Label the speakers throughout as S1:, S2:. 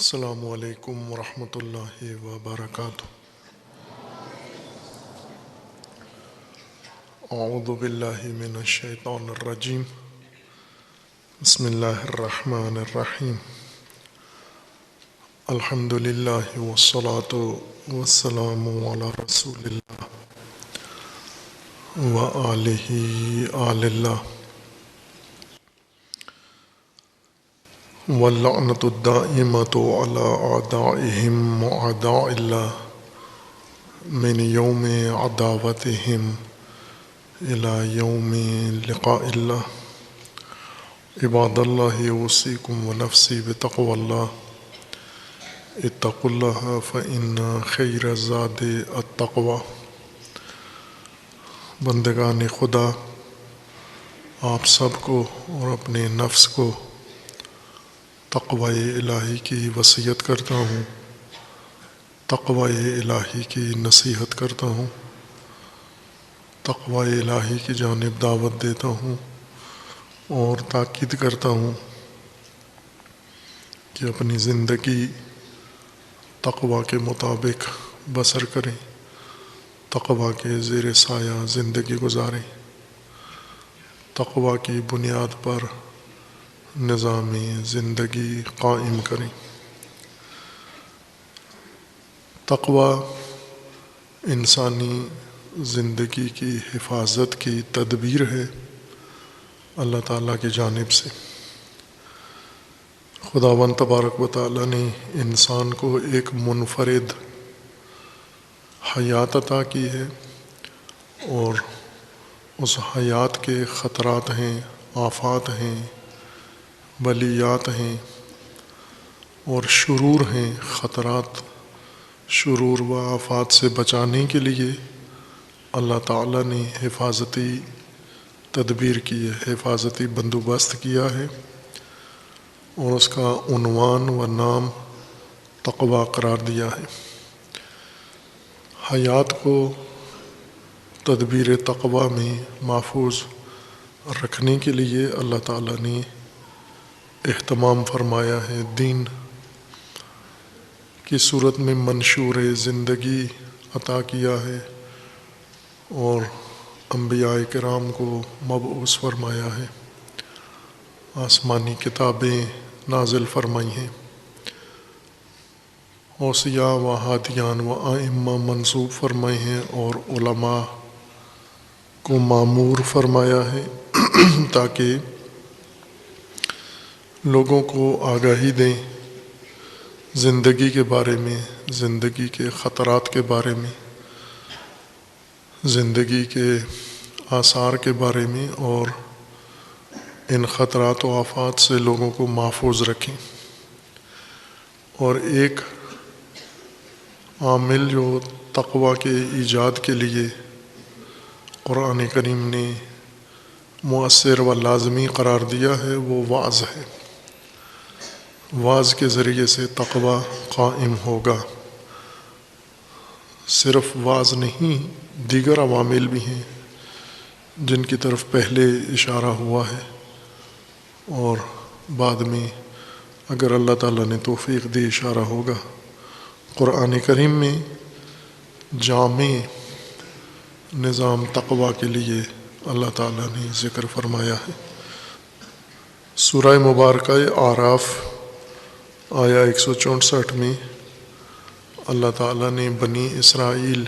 S1: السلام علیکم ورحمۃ اللہ وبرکاتہ۔ اعوذ باللہ من الشیطان الرجیم، بسم اللہ الرحمن الرحیم۔ الحمد للہ والصلاة والسلام علی رسول اللہ وآلہ آل اللہ، واللعنۃ الدائمۃ علی اعدائہم واعداء اللہ من یوم عداوتہم الی یوم لقاء اللہ۔ عباد اللہ اوصیکم ونفسی بتقوی اللہ، اتقوا اللہ فإن خیر الزاد التقوی۔ بندگان خدا، آپ سب کو اور اپنے نفس کو تقوی الہی کی وصیت کرتا ہوں، تقوی الہی کی نصیحت کرتا ہوں، تقوی الہی کی جانب دعوت دیتا ہوں اور تاکید کرتا ہوں کہ اپنی زندگی تقوی کے مطابق بسر کریں، تقوی کے زیر سایہ زندگی گزاریں، تقوی کی بنیاد پر نظام زندگی قائم کریں۔ تقوی انسانی زندگی کی حفاظت کی تدبیر ہے اللہ تعالیٰ کی جانب سے۔ خداوند تبارک و تعالیٰ نے انسان کو ایک منفرد حیات عطا کی ہے، اور اس حیات کے خطرات ہیں، آفات ہیں، بلیات ہیں اور شرور ہیں۔ خطرات، شرور و آفات سے بچانے کے لیے اللہ تعالیٰ نے حفاظتی تدبیر کی ہے، حفاظتی بندوبست کیا ہے، اور اس کا عنوان و نام تقوی قرار دیا ہے۔ حیات کو تدبیر تقوی میں محفوظ رکھنے کے لیے اللہ تعالیٰ نے اہتمام فرمایا ہے، دین کی صورت میں منشور زندگی عطا کیا ہے، اور انبیاء کرام کو مبعوث فرمایا ہے، آسمانی کتابیں نازل فرمائی ہیں، اوصیاء و ہادیان و ائمہ منصوب فرمائے ہیں، اور علماء کو مامور فرمایا ہے تاکہ لوگوں کو آگاہی دیں زندگی کے بارے میں، زندگی کے خطرات کے بارے میں، زندگی کے آثار کے بارے میں، اور ان خطرات و آفات سے لوگوں کو محفوظ رکھیں۔ اور ایک عامل جو تقوی کے ایجاد کے لیے قرآن کریم نے مؤثر و لازمی قرار دیا ہے وہ وعظ ہے۔ وعظ کے ذریعے سے تقوی قائم ہوگا۔ صرف وعظ نہیں، دیگر عوامل بھی ہیں جن کی طرف پہلے اشارہ ہوا ہے، اور بعد میں اگر اللہ تعالیٰ نے توفیق دی اشارہ ہوگا۔ قرآن کریم میں جامع نظام تقوی کے لیے اللہ تعالیٰ نے ذکر فرمایا ہے۔ سورہ مبارکہ اعراف آیا 164 میں اللہ تعالیٰ نے بنی اسرائیل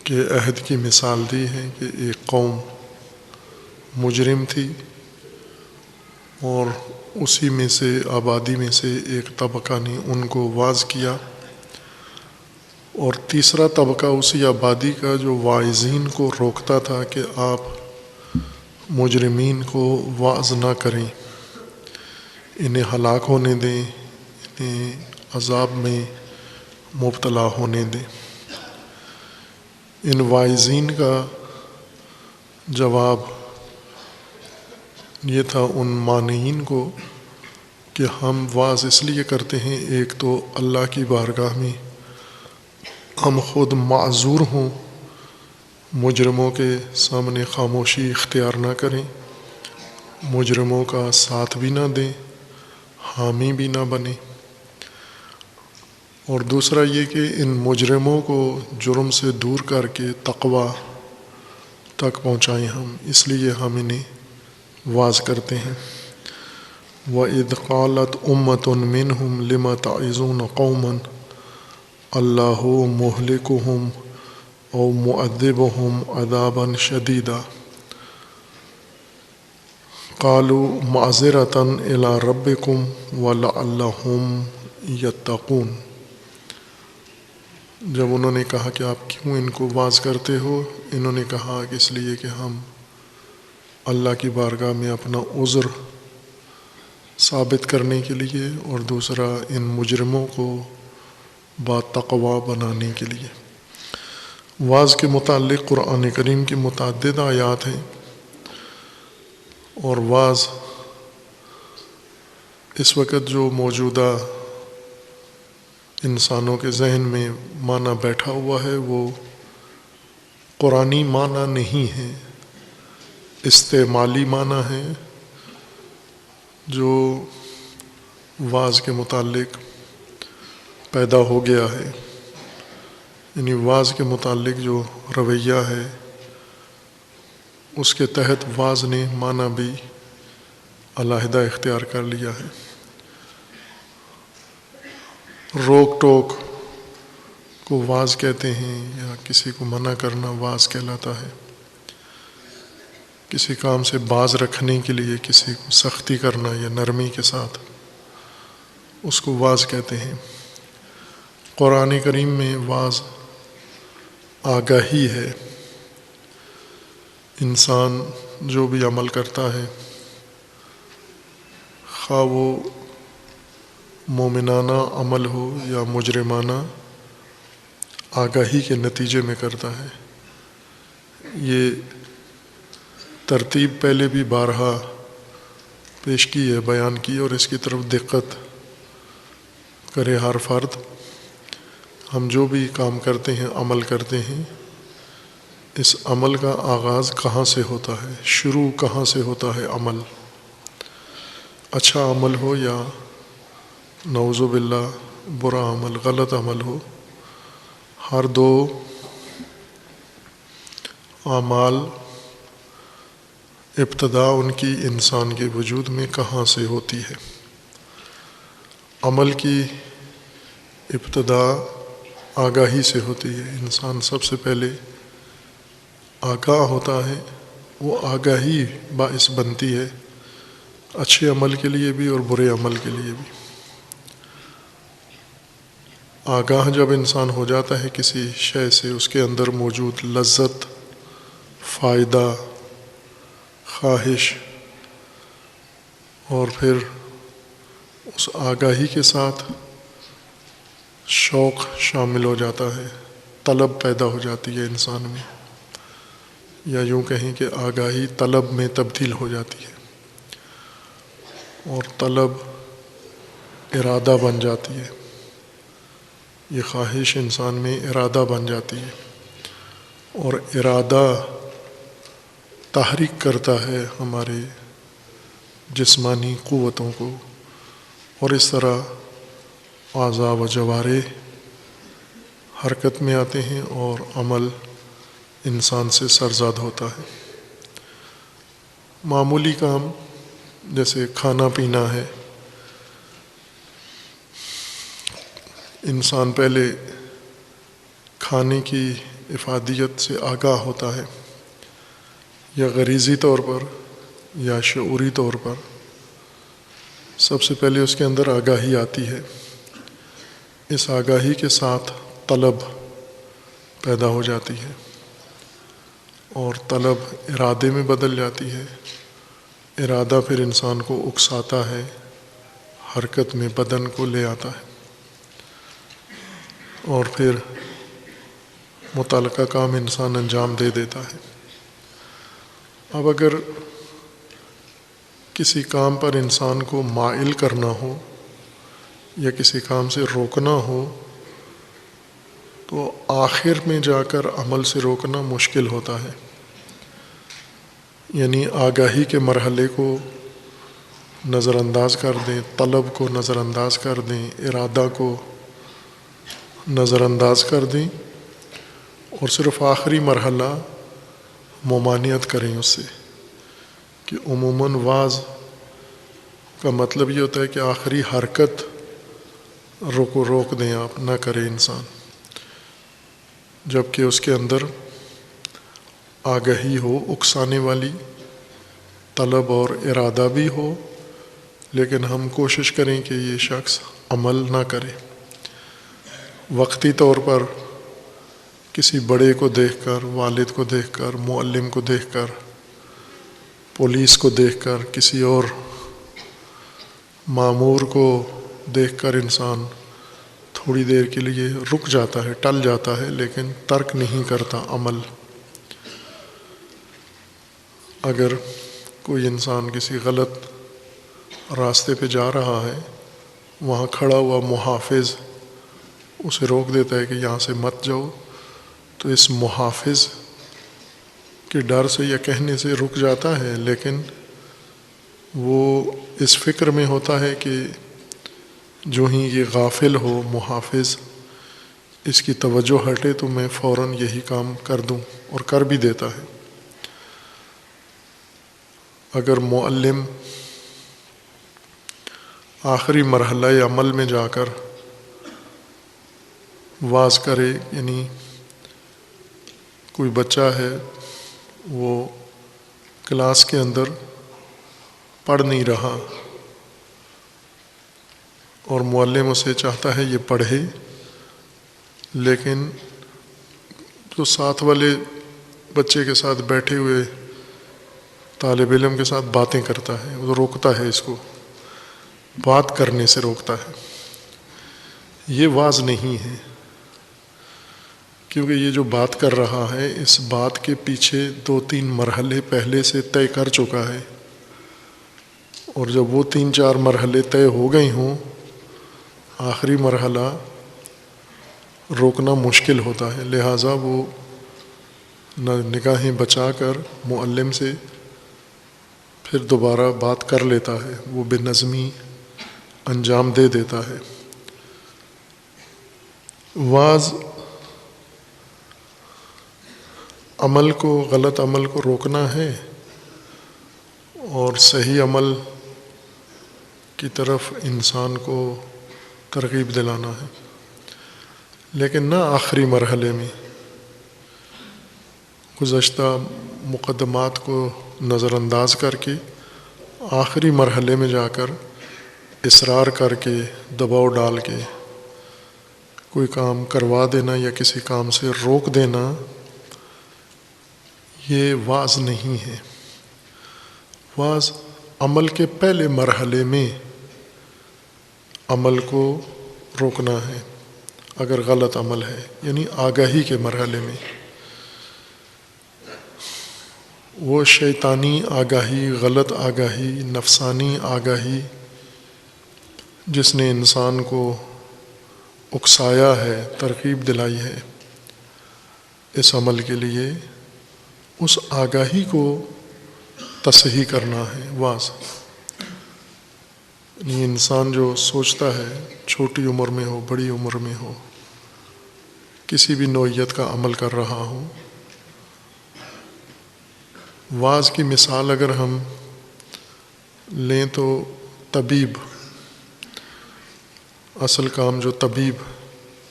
S1: کے عہد کی مثال دی ہے کہ ایک قوم مجرم تھی، اور اسی میں سے، آبادی میں سے ایک طبقہ نے ان کو واعظ کیا، اور تیسرا طبقہ اسی آبادی کا جو واعظین کو روکتا تھا کہ آپ مجرمین کو واعظ نہ کریں، انہیں ہلاک ہونے دیں، انہیں عذاب میں مبتلا ہونے دیں۔ ان واعظین کا جواب یہ تھا ان مانعین کو کہ ہم واعظ اس لیے کرتے ہیں، ایک تو اللہ کی بارگاہ میں ہم خود معذور ہوں، مجرموں کے سامنے خاموشی اختیار نہ کریں، مجرموں کا ساتھ بھی نہ دیں، حامی بھی نہ بنیں، اور دوسرا یہ کہ ان مجرموں کو جرم سے دور کر کے تقوی تک پہنچائیں ہم، اس لیے ہم انہیں واعظ کرتے ہیں۔ وَإِذْ قَالَتْ أُمَّةٌ مِّنْهُمْ لِمَ تَعِظُونَ قَوْمًا اللَّهُ مُهْلِكُهُمْ أَوْ مُعَذِّبُهُمْ عَذَابًا شَدِيدًا قَالُوا مَعْذِرَةً إِلَىٰ رَبِّكُمْ وَلَعَلَّهُمْ يَتَّقُونَ۔ جب انہوں نے کہا کہ آپ کیوں ان کو واعظ کرتے ہو، انہوں نے کہا کہ اس لیے کہ ہم اللہ کی بارگاہ میں اپنا عذر ثابت کرنے کے لیے، اور دوسرا ان مجرموں کو با تقوی بنانے کے لیے۔ واعظ کے متعلق قرآن کریم کی متعدد آیات ہیں، اور واعظ اس وقت جو موجودہ انسانوں کے ذہن میں معنی بیٹھا ہوا ہے وہ قرآنی معنی نہیں ہے، استعمالی معنی ہے جو واعظ کے متعلق پیدا ہو گیا ہے۔ یعنی واعظ کے متعلق جو رویہ ہے اس کے تحت واعظ نے معنی بھی علیحدہ اختیار کر لیا ہے۔ روک ٹوک کو واعظ کہتے ہیں، یا کسی کو منع کرنا واعظ کہلاتا ہے۔ کسی کام سے باز رکھنے کے لیے کسی کو سختی کرنا یا نرمی کے ساتھ، اس کو واعظ کہتے ہیں۔ قرآن کریم میں واعظ آگاہی ہے۔ انسان جو بھی عمل کرتا ہے، خواہ وہ مومنانہ عمل ہو یا مجرمانہ، آگاہی کے نتیجے میں کرتا ہے۔ یہ ترتیب پہلے بھی بارہا پیش کی ہے، بیان کی، اور اس کی طرف دقت کرے ہر فرد۔ ہم جو بھی کام کرتے ہیں، عمل کرتے ہیں، اس عمل کا آغاز کہاں سے ہوتا ہے، شروع کہاں سے ہوتا ہے عمل، اچھا عمل ہو یا نعوذ باللہ برا عمل، غلط عمل ہو، ہر دو اعمال ابتدا ان کی انسان کے وجود میں کہاں سے ہوتی ہے۔ عمل کی ابتدا آگاہی سے ہوتی ہے۔ انسان سب سے پہلے آگاہ ہوتا ہے، وہ آگاہی باعث بنتی ہے اچھے عمل کے لیے بھی اور برے عمل کے لیے بھی۔ آگاہ جب انسان ہو جاتا ہے کسی شے سے، اس کے اندر موجود لذت، فائدہ، خواہش، اور پھر اس آگاہی کے ساتھ شوق شامل ہو جاتا ہے، طلب پیدا ہو جاتی ہے انسان میں، یا یوں کہیں کہ آگاہی طلب میں تبدیل ہو جاتی ہے، اور طلب ارادہ بن جاتی ہے۔ یہ خواہش انسان میں ارادہ بن جاتی ہے، اور ارادہ تحریک کرتا ہے ہمارے جسمانی قوتوں کو، اور اس طرح اعضاء و جوارح حرکت میں آتے ہیں اور عمل انسان سے سرزاد ہوتا ہے۔ معمولی کام جیسے کھانا پینا ہے، انسان پہلے کھانے کی افادیت سے آگاہ ہوتا ہے، یا غریزی طور پر یا شعوری طور پر۔ سب سے پہلے اس کے اندر آگاہی آتی ہے، اس آگاہی کے ساتھ طلب پیدا ہو جاتی ہے، اور طلب ارادے میں بدل جاتی ہے۔ ارادہ پھر انسان کو اکساتا ہے، حرکت میں بدن کو لے آتا ہے، اور پھر متعلقہ کام انسان انجام دے دیتا ہے۔ اب اگر کسی کام پر انسان کو مائل کرنا ہو یا کسی کام سے روکنا ہو، تو آخر میں جا کر عمل سے روکنا مشکل ہوتا ہے۔ یعنی آگاہی کے مرحلے کو نظر انداز کر دیں، طلب کو نظر انداز کر دیں، ارادہ کو نظر انداز کر دیں اور صرف آخری مرحلہ ممانعت کریں اس سے، کہ عموماً وعظ کا مطلب یہ ہوتا ہے کہ آخری حرکت روک دیں آپ، نہ کریں انسان، جب کہ اس کے اندر آگہی ہو، اکسانے والی طلب اور ارادہ بھی ہو، لیکن ہم کوشش کریں کہ یہ شخص عمل نہ کرے۔ وقتی طور پر کسی بڑے کو دیکھ کر، والد کو دیکھ کر، معلم کو دیکھ کر، پولیس کو دیکھ کر، کسی اور مامور کو دیکھ کر انسان تھوڑی دیر کے لیے رک جاتا ہے، ٹل جاتا ہے، لیکن ترک نہیں کرتا عمل۔ اگر کوئی انسان کسی غلط راستے پہ جا رہا ہے، وہاں کھڑا ہوا محافظ اسے روک دیتا ہے کہ یہاں سے مت جاؤ، تو اس محافظ کے ڈر سے یا کہنے سے رک جاتا ہے، لیکن وہ اس فکر میں ہوتا ہے کہ جو ہی یہ غافل ہو محافظ، اس کی توجہ ہٹے تو میں فوراً یہی کام کر دوں، اور کر بھی دیتا ہے۔ اگر معلم آخری مرحلہ عمل میں جا کر واعظ کرے، یعنی کوئی بچہ ہے وہ کلاس کے اندر پڑھ نہیں رہا اور معلم اسے چاہتا ہے یہ پڑھے، لیکن تو ساتھ والے بچے کے ساتھ بیٹھے ہوئے طالب علم کے ساتھ باتیں کرتا ہے، وہ روکتا ہے، اس کو بات کرنے سے روکتا ہے، یہ واعظ نہیں ہے، کیونکہ یہ جو بات کر رہا ہے اس بات کے پیچھے 2-3 مرحلے پہلے سے طے کر چکا ہے، اور جب وہ 3-4 مرحلے طے ہو گئے ہوں، آخری مرحلہ روکنا مشکل ہوتا ہے، لہٰذا وہ نگاہیں بچا کر معلم سے پھر دوبارہ بات کر لیتا ہے، وہ بے نظمی انجام دے دیتا ہے۔ واعظ عمل کو، غلط عمل کو روکنا ہے اور صحیح عمل کی طرف انسان کو ترغیب دلانا ہے، لیکن نہ آخری مرحلے میں گزشتہ مقدمات کو نظر انداز کر کے آخری مرحلے میں جا کر اصرار کر کے، دباؤ ڈال کے کوئی کام کروا دینا یا کسی کام سے روک دینا، یہ واعظ نہیں ہے۔ واعظ عمل کے پہلے مرحلے میں عمل کو روکنا ہے اگر غلط عمل ہے، یعنی آگاہی کے مرحلے میں۔ وہ شیطانی آگاہی، غلط آگاہی، نفسانی آگاہی جس نے انسان کو اکسایا ہے، ترغیب دلائی ہے اس عمل کے لیے، اس آگاہی کو تصحیح کرنا ہے واعظ۔ یہ انسان جو سوچتا ہے، چھوٹی عمر میں ہو، بڑی عمر میں ہو، کسی بھی نوعیت کا عمل کر رہا ہو، واعظ کی مثال اگر ہم لیں تو طبیب، اصل کام جو طبیب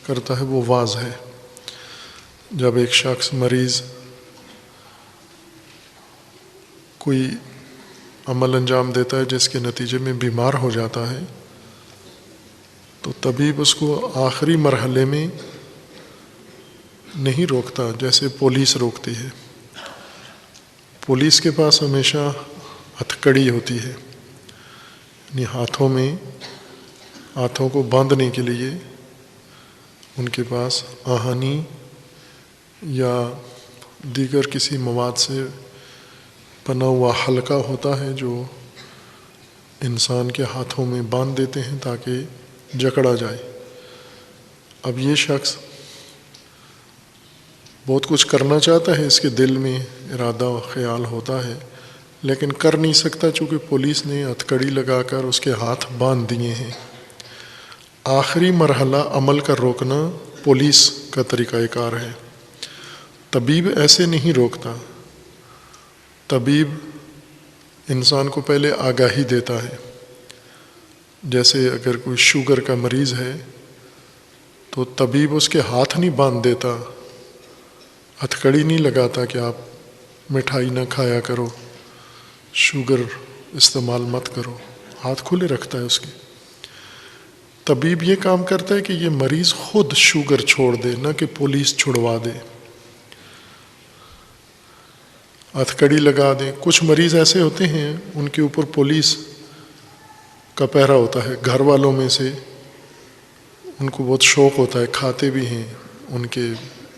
S1: کرتا ہے وہ واعظ ہے۔ جب ایک شخص مریض کوئی عمل انجام دیتا ہے جس کے نتیجے میں بیمار ہو جاتا ہے، تو طبیب اس کو آخری مرحلے میں نہیں روکتا جیسے پولیس روکتی ہے۔ پولیس کے پاس ہمیشہ ہتھکڑی ہوتی ہے، یعنی ہاتھوں کو باندھنے کے لیے ان کے پاس آہنی یا دیگر کسی مواد سے بنا ہوا حلقہ ہوتا ہے جو انسان کے ہاتھوں میں باندھ دیتے ہیں تاکہ جکڑا جائے۔ اب یہ شخص بہت کچھ کرنا چاہتا ہے، اس کے دل میں ارادہ و خیال ہوتا ہے، لیکن کر نہیں سکتا چونکہ پولیس نے ہتھکڑی لگا کر اس کے ہاتھ باندھ دیے ہیں۔ آخری مرحلہ عمل کا روکنا پولیس کا طریقہ کار ہے۔ طبیب ایسے نہیں روکتا، طبیب انسان کو پہلے آگاہی دیتا ہے۔ جیسے اگر کوئی شوگر کا مریض ہے تو طبیب اس کے ہاتھ نہیں باندھ دیتا، ہتھکڑی نہیں لگاتا کہ آپ مٹھائی نہ کھایا کرو، شوگر استعمال مت کرو، ہاتھ کھلے رکھتا ہے اس کے۔ طبیب یہ کام کرتا ہے کہ یہ مریض خود شوگر چھوڑ دے، نہ کہ پولیس چھڑوا دے، ہتھکڑی لگا دیں۔ کچھ مریض ایسے ہوتے ہیں ان کے اوپر پولیس کا پہرا ہوتا ہے، گھر والوں میں سے ان کو بہت شوق ہوتا ہے، کھاتے بھی ہیں، ان کے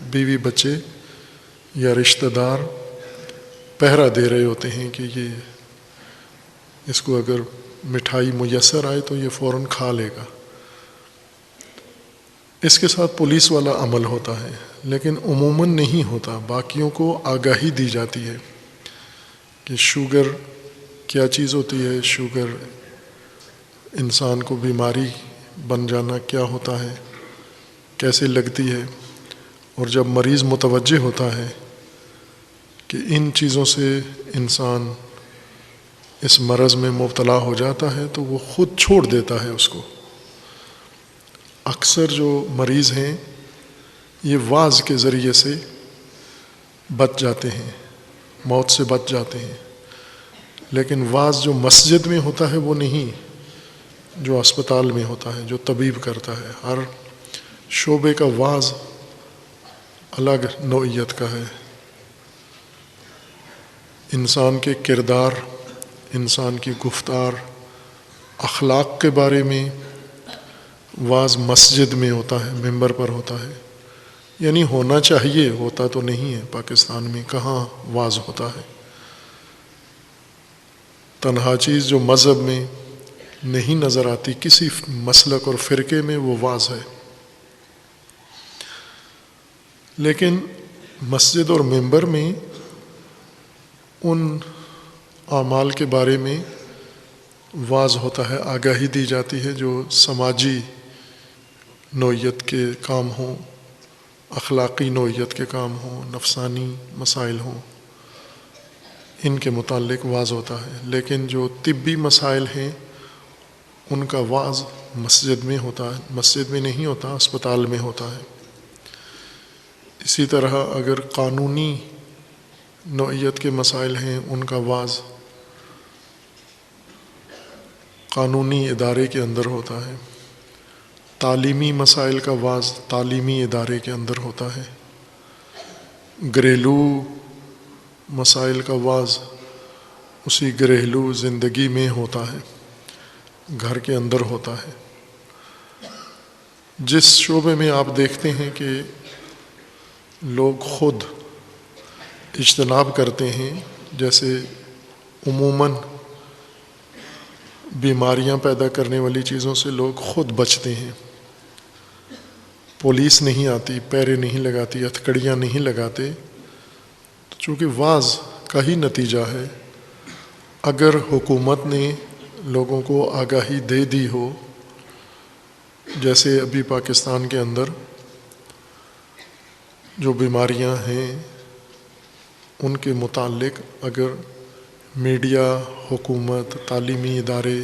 S1: بیوی بچے یا رشتہ دار پہرا دے رہے ہوتے ہیں کہ یہ اس کو اگر مٹھائی میسر آئے تو یہ فوراً کھا لے گا۔ اس کے ساتھ پولیس والا عمل ہوتا ہے، لیکن عموماً نہیں ہوتا۔ باقیوں کو آگاہی دی جاتی ہے کہ شوگر کیا چیز ہوتی ہے، شوگر انسان کو بیماری بن جانا کیا ہوتا ہے، کیسے لگتی ہے۔ اور جب مریض متوجہ ہوتا ہے کہ ان چیزوں سے انسان اس مرض میں مبتلا ہو جاتا ہے تو وہ خود چھوڑ دیتا ہے اس کو۔ اکثر جو مریض ہیں یہ واعظ کے ذریعے سے بچ جاتے ہیں، موت سے بچ جاتے ہیں، لیکن واعظ جو مسجد میں ہوتا ہے وہ نہیں جو اسپتال میں ہوتا ہے، جو طبیب کرتا ہے۔ ہر شعبے کا واعظ الگ نوعیت کا ہے۔ انسان کے کردار، انسان کی گفتار، اخلاق کے بارے میں واعظ مسجد میں ہوتا ہے، ممبر پر ہوتا ہے، یعنی ہونا چاہیے، ہوتا تو نہیں ہے۔ پاکستان میں کہاں واعظ ہوتا ہے؟ تنہا چیز جو مذہب میں نہیں نظر آتی کسی مسلک اور فرقے میں، وہ واعظ ہے۔ لیکن مسجد اور ممبر میں ان اعمال کے بارے میں واعظ ہوتا ہے، آگاہی دی جاتی ہے جو سماجی نوعیت کے کام ہوں، اخلاقی نوعیت کے کام ہوں، نفسانی مسائل ہوں، ان کے متعلق واعظ ہوتا ہے۔ لیکن جو طبی مسائل ہیں ان کا واعظ مسجد میں ہوتا ہے، مسجد میں نہیں ہوتا، اسپتال میں ہوتا ہے۔ اسی طرح اگر قانونی نوعیت کے مسائل ہیں ان کا واعظ قانونی ادارے کے اندر ہوتا ہے۔ تعلیمی مسائل کا واعظ تعلیمی ادارے کے اندر ہوتا ہے۔ گھریلو مسائل کا واعظ اسی گھریلو زندگی میں ہوتا ہے، گھر کے اندر ہوتا ہے۔ جس شعبے میں آپ دیکھتے ہیں کہ لوگ خود اجتناب کرتے ہیں، جیسے عموماً بیماریاں پیدا کرنے والی چیزوں سے لوگ خود بچتے ہیں، پولیس نہیں آتی، پیرے نہیں لگاتی، ہتھکڑیاں نہیں لگاتے، چونکہ واعظ کا ہی نتیجہ ہے۔ اگر حکومت نے لوگوں کو آگاہی دے دی ہو، جیسے ابھی پاکستان کے اندر جو بیماریاں ہیں ان کے متعلق اگر میڈیا، حکومت، تعلیمی ادارے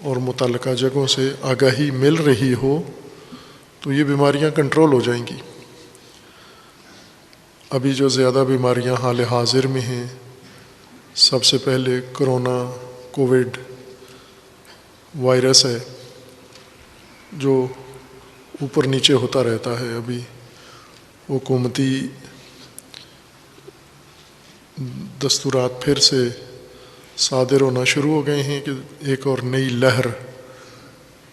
S1: اور متعلقہ جگہوں سے آگاہی مل رہی ہو تو یہ بیماریاں کنٹرول ہو جائیں گی۔ ابھی جو زیادہ بیماریاں حال حاضر میں ہیں، سب سے پہلے کرونا کووڈ وائرس ہے جو اوپر نیچے ہوتا رہتا ہے۔ ابھی حکومتی دستورات پھر سے صادر ہونا شروع ہو گئے ہیں کہ ایک اور نئی لہر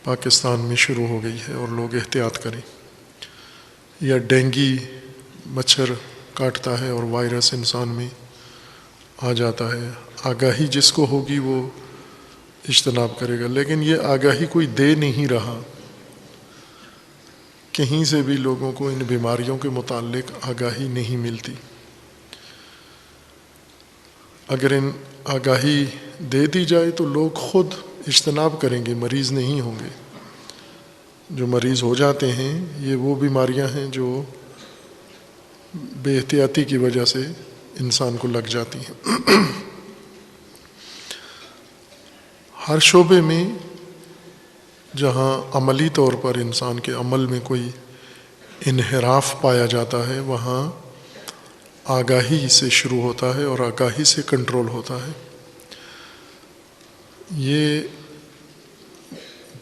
S1: پاکستان میں شروع ہو گئی ہے اور لوگ احتیاط کریں۔ یا ڈینگی مچھر کاٹتا ہے اور وائرس انسان میں آ جاتا ہے۔ آگاہی جس کو ہوگی وہ اجتناب کرے گا، لیکن یہ آگاہی کوئی دے نہیں رہا، کہیں سے بھی لوگوں کو ان بیماریوں کے متعلق آگاہی نہیں ملتی۔ اگر ان آگاہی دے دی جائے تو لوگ خود اجتناب کریں گے، مریض نہیں ہوں گے۔ جو مریض ہو جاتے ہیں یہ وہ بیماریاں ہیں جو بے احتیاطی کی وجہ سے انسان کو لگ جاتی ہیں۔ ہر شعبے میں جہاں عملی طور پر انسان کے عمل میں کوئی انحراف پایا جاتا ہے وہاں آگاہی سے شروع ہوتا ہے اور آگاہی سے کنٹرول ہوتا ہے۔ یہ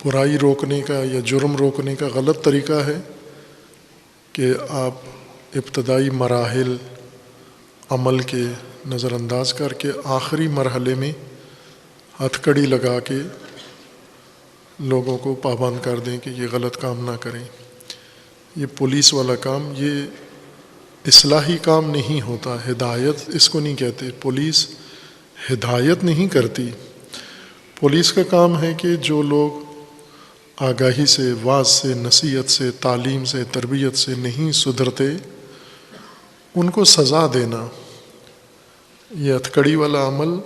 S1: برائی روکنے کا یا جرم روکنے کا غلط طریقہ ہے کہ آپ ابتدائی مراحل عمل کے نظر انداز کر کے آخری مرحلے میں ہتھ کڑی لگا کے لوگوں کو پابند کر دیں کہ یہ غلط کام نہ کریں۔ یہ پولیس والا کام یہ اصلاحی کام نہیں ہوتا، ہدایت اس کو نہیں کہتے۔ پولیس ہدایت نہیں کرتی، پولیس کا کام ہے کہ جو لوگ آگاہی سے، واعظ سے، نصیحت سے، تعلیم سے، تربیت سے نہیں سدھرتے ان کو سزا دینا۔ یہ ہتھکڑی والا عمل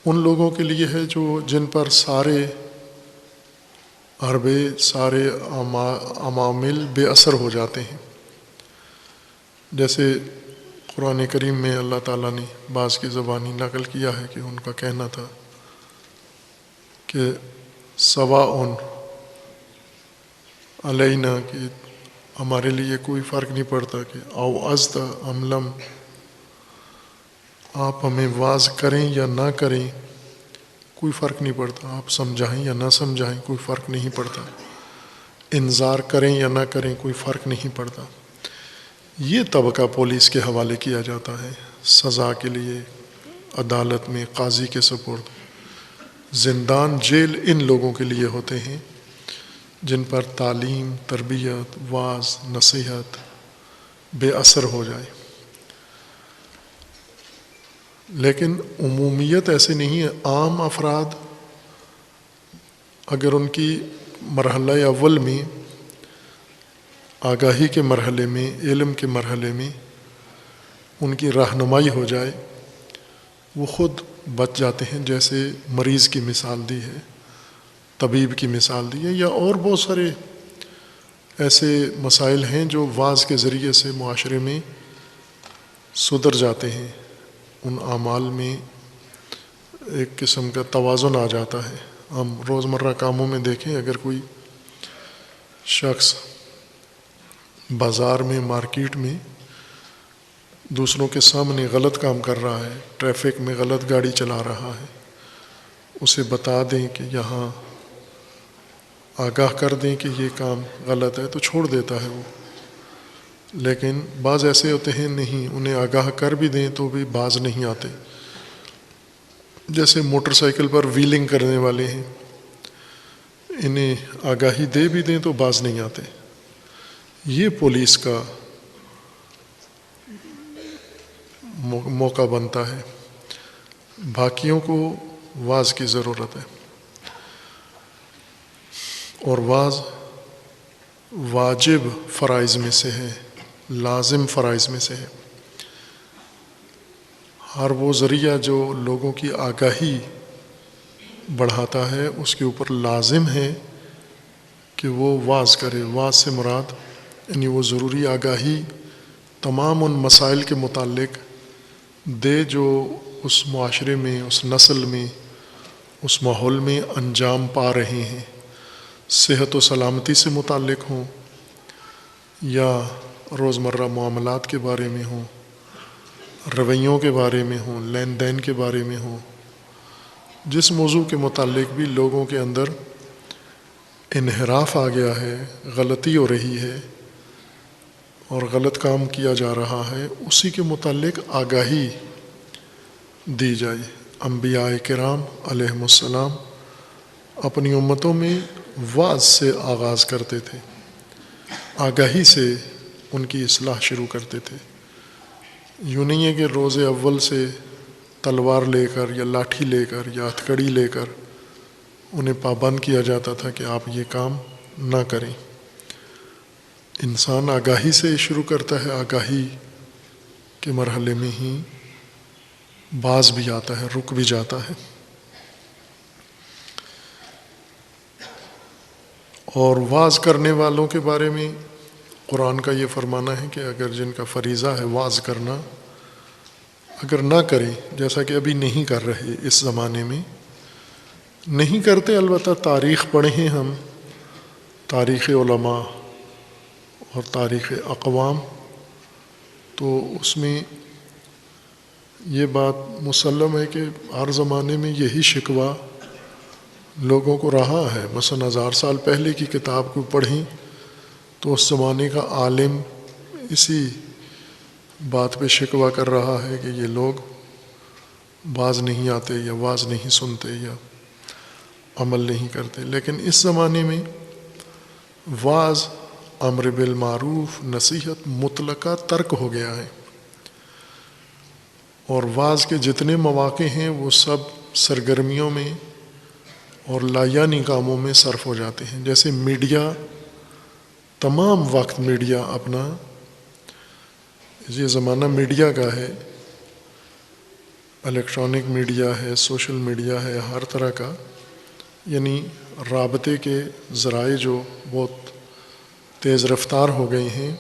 S1: ان لوگوں کے لیے ہے جو جن پر سارے حربے، سارے عوامل بے اثر ہو جاتے ہیں۔ جیسے قرآن کریم میں اللہ تعالیٰ نے بعض کی زبانی نقل کیا ہے کہ ان کا کہنا تھا کہ سواء علینا، کہ ہمارے لیے کوئی فرق نہیں پڑتا کہ او ازد ام لم، آپ ہمیں واعظ کریں یا نہ کریں کوئی فرق نہیں پڑتا، آپ سمجھائیں یا نہ سمجھائیں کوئی فرق نہیں پڑتا، انذار کریں یا نہ کریں کوئی فرق نہیں پڑتا۔ یہ طبقہ پولیس کے حوالے کیا جاتا ہے سزا کے لیے، عدالت میں قاضی کے سپرد۔ زندان، جیل ان لوگوں کے لیے ہوتے ہیں جن پر تعلیم، تربیت، واعظ، نصیحت بے اثر ہو جائے۔ لیکن عمومیت ایسے نہیں ہے۔ عام افراد اگر ان کی مرحلہ اول میں، آگاہی کے مرحلے میں، علم کے مرحلے میں ان کی رہنمائی ہو جائے وہ خود بچ جاتے ہیں۔ جیسے مریض کی مثال دی ہے، طبیب کی مثال دی ہے، یا اور بہت سارے ایسے مسائل ہیں جو واعظ کے ذریعے سے معاشرے میں سدھر جاتے ہیں۔ ان اعمال میں ایک قسم کا توازن آ جاتا ہے۔ ہم روزمرہ کاموں میں دیکھیں، اگر کوئی شخص بازار میں، مارکیٹ میں دوسروں کے سامنے غلط کام کر رہا ہے، ٹریفک میں غلط گاڑی چلا رہا ہے، اسے بتا دیں کہ یہاں آگاہ کر دیں کہ یہ کام غلط ہے تو چھوڑ دیتا ہے وہ۔ لیکن بعض ایسے ہوتے ہیں نہیں، انہیں آگاہ کر بھی دیں تو بھی باز نہیں آتے۔ جیسے موٹر سائیکل پر ویلنگ کرنے والے ہیں، انہیں آگاہی دے بھی دیں تو باز نہیں آتے۔ یہ پولیس کا موقع بنتا ہے۔ باقیوں کو واعظ کی ضرورت ہے، اور واعظ واجب فرائض میں سے ہے، لازم فرائض میں سے ہے۔ ہر وہ ذریعہ جو لوگوں کی آگاہی بڑھاتا ہے اس کے اوپر لازم ہے کہ وہ واعظ کرے۔ واعظ سے مراد یعنی وہ ضروری آگاہی تمام ان مسائل کے متعلق دے جو اس معاشرے میں، اس نسل میں، اس ماحول میں انجام پا رہے ہیں، صحت و سلامتی سے متعلق ہوں یا روزمرہ معاملات کے بارے میں ہوں، رویوں کے بارے میں ہوں، لین دین کے بارے میں ہوں۔ جس موضوع کے متعلق بھی لوگوں کے اندر انحراف آ گیا ہے، غلطی ہو رہی ہے اور غلط کام کیا جا رہا ہے، اسی کے متعلق آگاہی دی جائے۔ انبیاء کرام علیہم السلام اپنی امتوں میں واعظ سے آغاز کرتے تھے، آگاہی سے ان کی اصلاح شروع کرتے تھے۔ یوں نہیں ہے کہ روز اول سے تلوار لے کر یا لاٹھی لے کر یا ہتھکڑی لے کر انہیں پابند کیا جاتا تھا کہ آپ یہ کام نہ کریں۔ انسان آگاہی سے شروع کرتا ہے، آگاہی کے مرحلے میں ہی باز بھی آتا ہے، رک بھی جاتا ہے۔ اور واعظ کرنے والوں کے بارے میں قرآن کا یہ فرمانا ہے کہ اگر جن کا فریضہ ہے واعظ کرنا، اگر نہ کریں، جیسا کہ ابھی نہیں کر رہے، اس زمانے میں نہیں کرتے، البتہ تاریخ پڑھیں ہم، تاریخ علماء اور تاریخ اقوام، تو اس میں یہ بات مسلم ہے کہ ہر زمانے میں یہی شکوہ لوگوں کو رہا ہے۔ مثلا 1000 سال پہلے کی کتاب کو پڑھیں تو اس زمانے کا عالم اسی بات پہ شکوہ کر رہا ہے کہ یہ لوگ باز نہیں آتے یا واز نہیں سنتے یا عمل نہیں کرتے۔ لیکن اس زمانے میں واز، امر بالمعروف، نصیحت مطلقہ ترک ہو گیا ہے، اور واز کے جتنے مواقع ہیں وہ سب سرگرمیوں میں اور لایانی کاموں میں صرف ہو جاتے ہیں۔ جیسے میڈیا، تمام وقت میڈیا اپنا، یہ زمانہ میڈیا کا ہے، الیکٹرانک میڈیا ہے، سوشل میڈیا ہے، ہر طرح کا، یعنی رابطے کے ذرائع جو بہت تیز رفتار ہو گئے ہیں،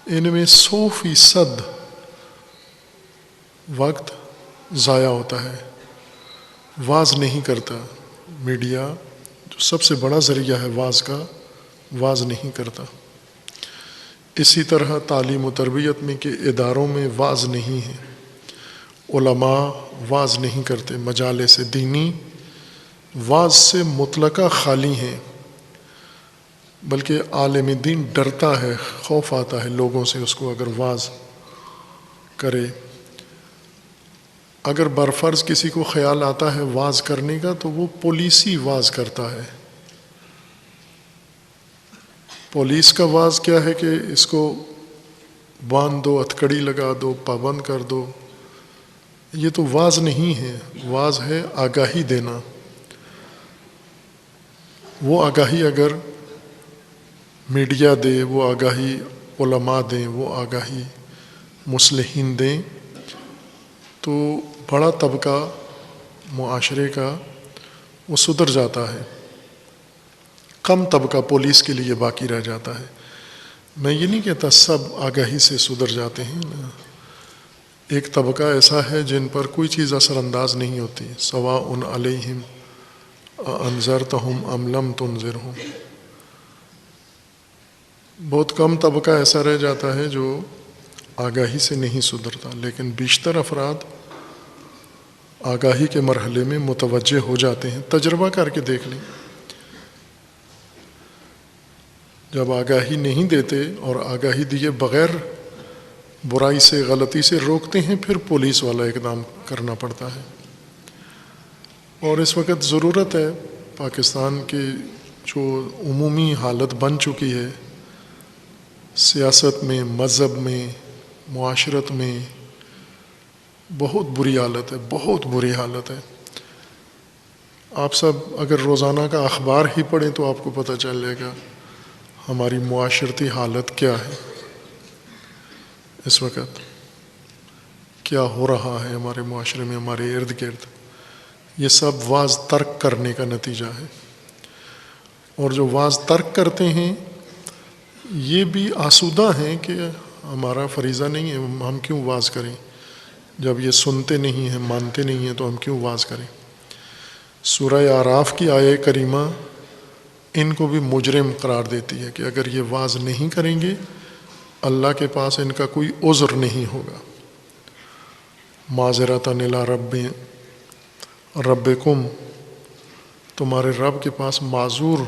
S1: ان میں 100% وقت ضائع ہوتا ہے، واعظ نہیں کرتا۔ میڈیا جو سب سے بڑا ذریعہ ہے واعظ کا، واعظ نہیں کرتا۔ اسی طرح تعلیم و تربیت میں کہ اداروں میں واعظ نہیں ہے، علماء واعظ نہیں کرتے، مجالس دینی واعظ سے مطلقہ خالی ہیں، بلکہ عالم دین ڈرتا ہے، خوف آتا ہے لوگوں سے اس کو اگر واعظ کرے۔ اگر برفرض کسی کو خیال آتا ہے واعظ کرنے کا تو وہ پولیسی واعظ کرتا ہے۔ پولیس کا واعظ کیا ہے کہ اس کو باندھ دو، ہتھکڑی لگا دو، پابند کر دو، یہ تو واعظ نہیں ہے۔ واعظ ہے آگاہی دینا۔ وہ آگاہی اگر میڈیا دے، وہ آگاہی علماء دیں، وہ آگاہی مصلحین دیں، تو بڑا طبقہ معاشرے کا وہ سدھر جاتا ہے، کم طبقہ پولیس کے لیے باقی رہ جاتا ہے۔ میں یہ نہیں کہتا سب آگاہی سے سدھر جاتے ہیں، ایک طبقہ ایسا ہے جن پر کوئی چیز اثر انداز نہیں ہوتی، سواء علیہم انذرتہم ام لم تنذرہم۔ بہت کم طبقہ ایسا رہ جاتا ہے جو آگاہی سے نہیں سدھرتا، لیکن بیشتر افراد آگاہی کے مرحلے میں متوجہ ہو جاتے ہیں۔ تجربہ کر کے دیکھ لیں، جب آگاہی نہیں دیتے اور آگاہی دیے بغیر برائی سے، غلطی سے روکتے ہیں، پھر پولیس والا اقدام کرنا پڑتا ہے۔ اور اس وقت ضرورت ہے، پاکستان کے جو عمومی حالت بن چکی ہے، سیاست میں، مذہب میں، معاشرت میں، بہت بری حالت ہے، بہت بری حالت ہے۔ آپ سب اگر روزانہ کا اخبار ہی پڑھیں تو آپ کو پتہ چل جائے گا ہماری معاشرتی حالت کیا ہے، اس وقت کیا ہو رہا ہے ہمارے معاشرے میں، ہمارے ارد گرد۔ یہ سب واعظ ترک کرنے کا نتیجہ ہے۔ اور جو واعظ ترک کرتے ہیں یہ بھی آسودہ ہیں کہ ہمارا فریضہ نہیں ہے، ہم کیوں واعظ کریں؟ جب یہ سنتے نہیں ہیں، مانتے نہیں ہیں، تو ہم کیوں واعظ کریں؟ سورہ اعراف کی آیہ کریمہ ان کو بھی مجرم قرار دیتی ہے کہ اگر یہ واعظ نہیں کریں گے، اللہ کے پاس ان کا کوئی عذر نہیں ہوگا۔ معذرتاً الی ربکم، تمہارے رب کے پاس معذور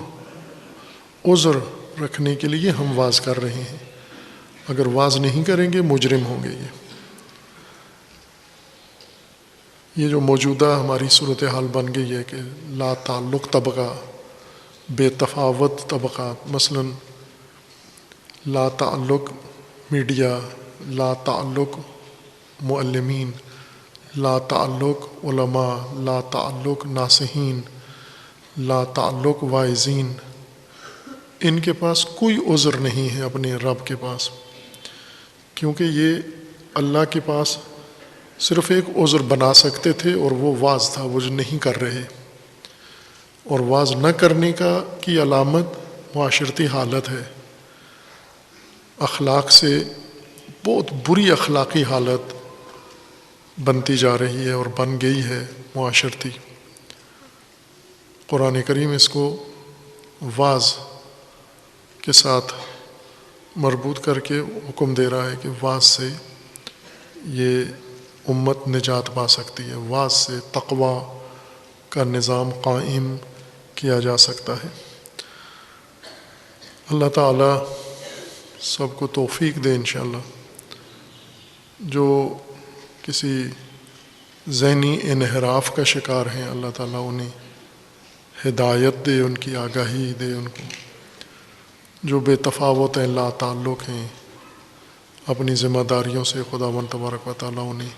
S1: عذر رکھنے کے لیے ہم واعظ کر رہے ہیں، اگر واعظ نہیں کریں گے مجرم ہوں گے۔ یہ جو موجودہ ہماری صورتحال بن گئی ہے کہ لا تعلق طبقہ، بے تفاوت طبقات، مثلا لا تعلق میڈیا، لا تعلق معلمین، لا تعلق علماء، لا تعلق ناصحین، لا تعلق واعظین، ان کے پاس کوئی عذر نہیں ہے اپنے رب کے پاس، کیونکہ یہ اللہ کے پاس صرف ایک عذر بنا سکتے تھے اور وہ واعظ تھا، وہ جو نہیں کر رہے۔ اور واز نہ کرنے کی علامت معاشرتی حالت ہے، اخلاق سے بہت بری اخلاقی حالت بنتی جا رہی ہے اور بن گئی ہے معاشرتی۔ قرآن کریم اس کو واز کے ساتھ مربوط کر کے حکم دے رہا ہے کہ واز سے یہ امت نجات پا سکتی ہے، واز سے تقوی کا نظام قائم کیا جا سکتا ہے۔ اللہ تعالی سب کو توفیق دے انشاءاللہ۔ جو کسی ذہنی انحراف کا شکار ہیں، اللہ تعالیٰ انہیں ہدایت دے، ان کی آگاہی دے ان کو۔ جو بے تفاوت ہیں، لا تعلق ہیں اپنی ذمہ داریوں سے، خداوند تبارک و تعالیٰ انہیں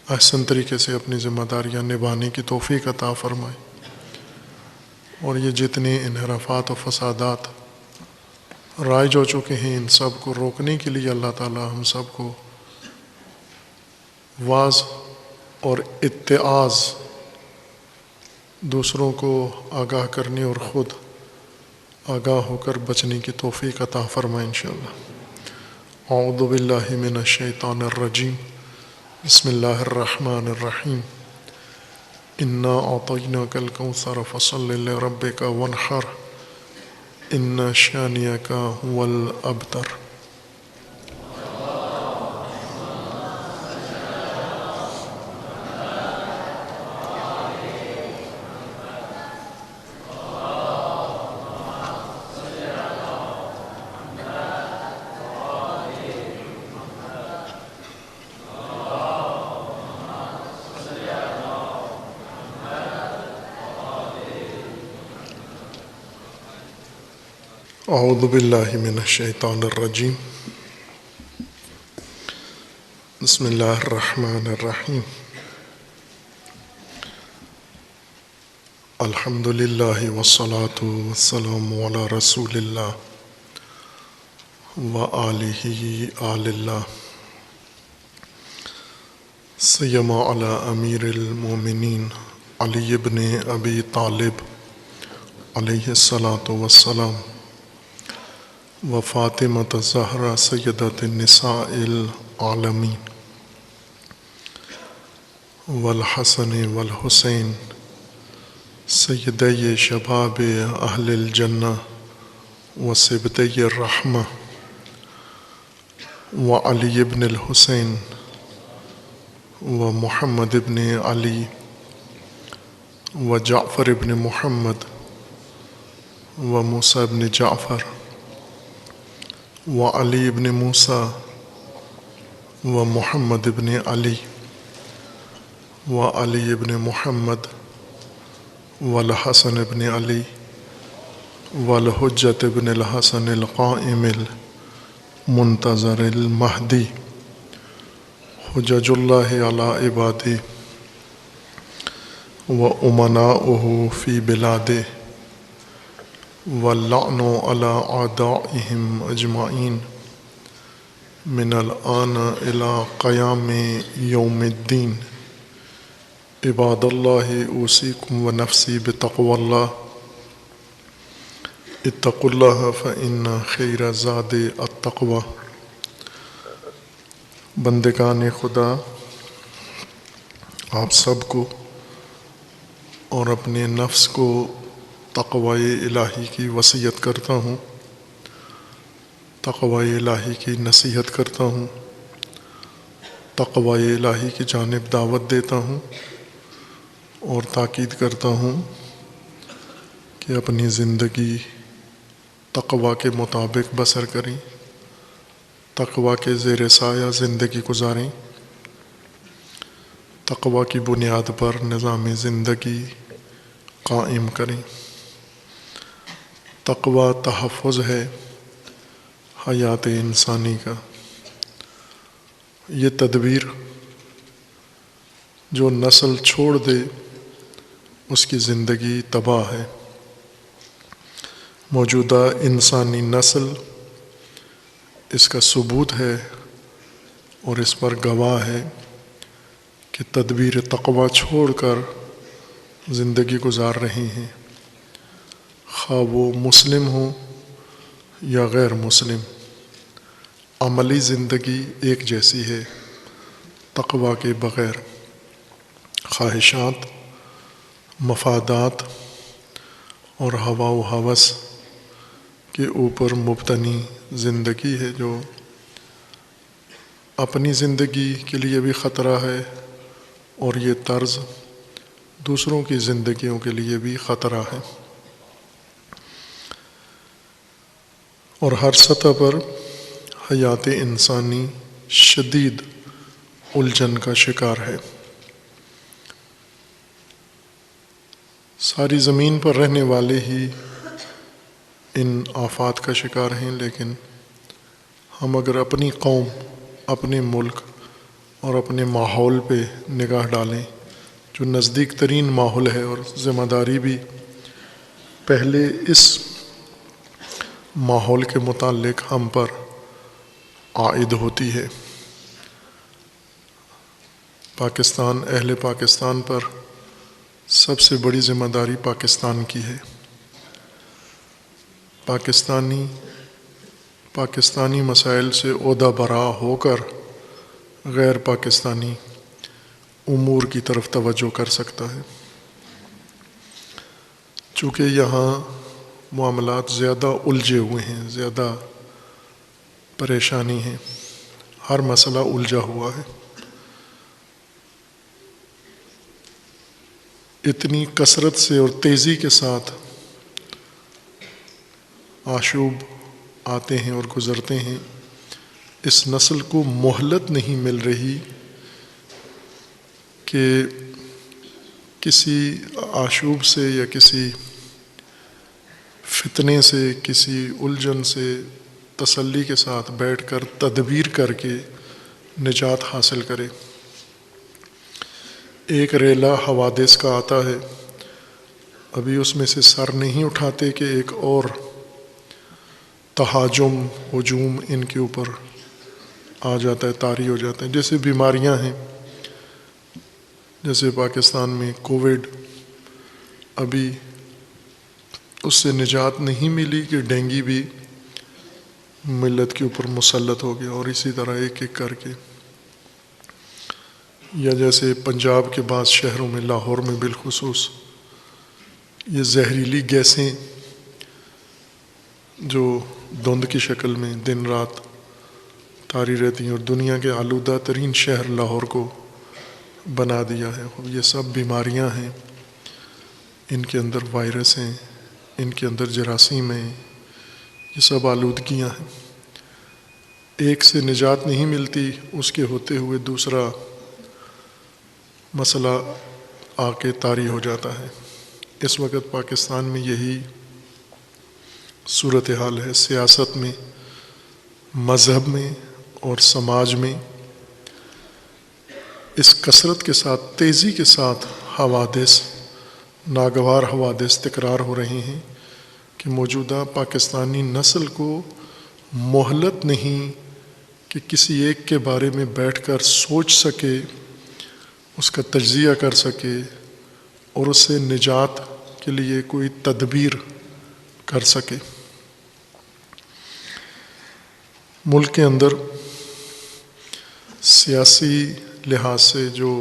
S1: احسن طریقے سے اپنی ذمہ داریاں نبھانے کی توفیق عطا فرمائے۔ اور یہ جتنے انحرافات و فسادات رائج ہو چکے ہیں، ان سب کو روکنے کے لیے اللہ تعالیٰ ہم سب کو واعظ اور اتعاظ، دوسروں کو آگاہ کرنے اور خود آگاہ ہو کر بچنے کی توفیق عطا فرمائے انشاءاللہ۔ اعوذ باللہ من الشیطان الرجیم، بسم اللہ الرحمن الرحیم۔ انا اعطیناک الکوثر فصل لربک وانحر ان شانئک هو الابتر۔ اعوذ باللہ من الشیطان الرجیم، بسم اللہ الرحمن الرحیم۔ الحمد للہ والصلاة والسلام علی رسول اللہ وآلہ آل اللہ، سیما علی امیر المومنین علی بن ابی طالب علیہ الصلاۃ والسلام، و فاطمۃ الزہرا سیدۃ النساء العالمین، والحسن والحسین سیدی شباب اہل الجنہ و سبطی الرحمہ، وعلی بن الحسین و محمد بن علی و جعفر بن محمد و موسیٰ بن جعفر وعلی بن موسیٰ و محمد بن علی وعلی بن محمد والحسن بن علی والحجۃ بن الحسن القائم المنتظر المہدی، حجج اللہ علی عبادہ و امناؤہ فی بلادہ، واللعن علی اعدائہم اجمعین من الآن الی قیام یوم الدین۔ عباد اللہ اوصیکم و نفسی بتقوی اللہ، اتقوا اللہ فإن خیر الزاد التقوی۔ بندگان خدا، آپ سب کو اور اپنے نفس کو تقوی الہی کی وصیت کرتا ہوں، تقوی الہی کی نصیحت کرتا ہوں، تقوی الہی کی جانب دعوت دیتا ہوں اور تاکید کرتا ہوں کہ اپنی زندگی تقوی کے مطابق بسر کریں، تقوی کے زیر سایہ زندگی گزاریں، تقوی کی بنیاد پر نظام زندگی قائم کریں۔ تقوی تحفظ ہے حیات انسانی کا۔ یہ تدبیر جو نسل چھوڑ دے اس کی زندگی تباہ ہے۔ موجودہ انسانی نسل اس کا ثبوت ہے اور اس پر گواہ ہے کہ تدبیر تقوی چھوڑ کر زندگی گزار رہے ہیں۔ خواہ وہ مسلم ہوں یا غیر مسلم، عملی زندگی ایک جیسی ہے تقویٰ کے بغیر۔ خواہشات، مفادات اور ہوا و ہوس کے اوپر مبتنی زندگی ہے جو اپنی زندگی کے لیے بھی خطرہ ہے، اور یہ طرز دوسروں کی زندگیوں کے لیے بھی خطرہ ہے، اور ہر سطح پر حیات انسانی شدید الجھن کا شکار ہے۔ ساری زمین پر رہنے والے ہی ان آفات کا شکار ہیں، لیکن ہم اگر اپنی قوم، اپنے ملک اور اپنے ماحول پہ نگاہ ڈالیں جو نزدیک ترین ماحول ہے، اور ذمہ داری بھی پہلے اس ماحول کے متعلق ہم پر عائد ہوتی ہے۔ پاکستان، اہل پاکستان پر سب سے بڑی ذمہ داری پاکستان کی ہے۔ پاکستانی مسائل سے عہدہ برا ہو کر غیر پاکستانی امور کی طرف توجہ کر سکتا ہے۔ چونکہ یہاں معاملات زیادہ الجھے ہوئے ہیں، زیادہ پریشانی ہے، ہر مسئلہ الجھا ہوا ہے، اتنی کثرت سے اور تیزی کے ساتھ آشوب آتے ہیں اور گزرتے ہیں، اس نسل کو مہلت نہیں مل رہی کہ کسی آشوب سے یا کسی فتنے سے، کسی الجھن سے تسلی کے ساتھ بیٹھ کر تدبیر کر کے نجات حاصل کرے۔ ایک ریلا حوادث کا آتا ہے، ابھی اس میں سے سر نہیں اٹھاتے کہ ایک اور تہاجم، ہجوم ان کے اوپر آ جاتا ہے، طاری ہو جاتا ہے۔ جیسے بیماریاں ہیں، جیسے پاکستان میں کووڈ، ابھی اس سے نجات نہیں ملی کہ ڈینگی بھی ملت کے اوپر مسلط ہو گیا، اور اسی طرح ایک ایک کر کے، یا جیسے پنجاب کے بعض شہروں میں، لاہور میں بالخصوص، یہ زہریلی گیسیں جو دھند کی شکل میں دن رات طاری رہتی ہیں، اور دنیا کے آلودہ ترین شہر لاہور کو بنا دیا ہے۔ یہ سب بیماریاں ہیں، ان کے اندر وائرس ہیں، ان کے اندر جراثیم ہیں، یہ سب آلودگیاں ہیں۔ ایک سے نجات نہیں ملتی، اس کے ہوتے ہوئے دوسرا مسئلہ آ کے طاری ہو جاتا ہے۔ اس وقت پاکستان میں یہی صورتحال ہے، سیاست میں، مذہب میں اور سماج میں۔ اس کثرت کے ساتھ، تیزی کے ساتھ حوادث، ناگوار حوادث تکرار ہو رہے ہیں کہ موجودہ پاکستانی نسل کو مہلت نہیں کہ کسی ایک کے بارے میں بیٹھ کر سوچ سکے، اس کا تجزیہ کر سکے اور اس سے نجات کے لیے کوئی تدبیر کر سکے۔ ملک کے اندر سیاسی لحاظ سے جو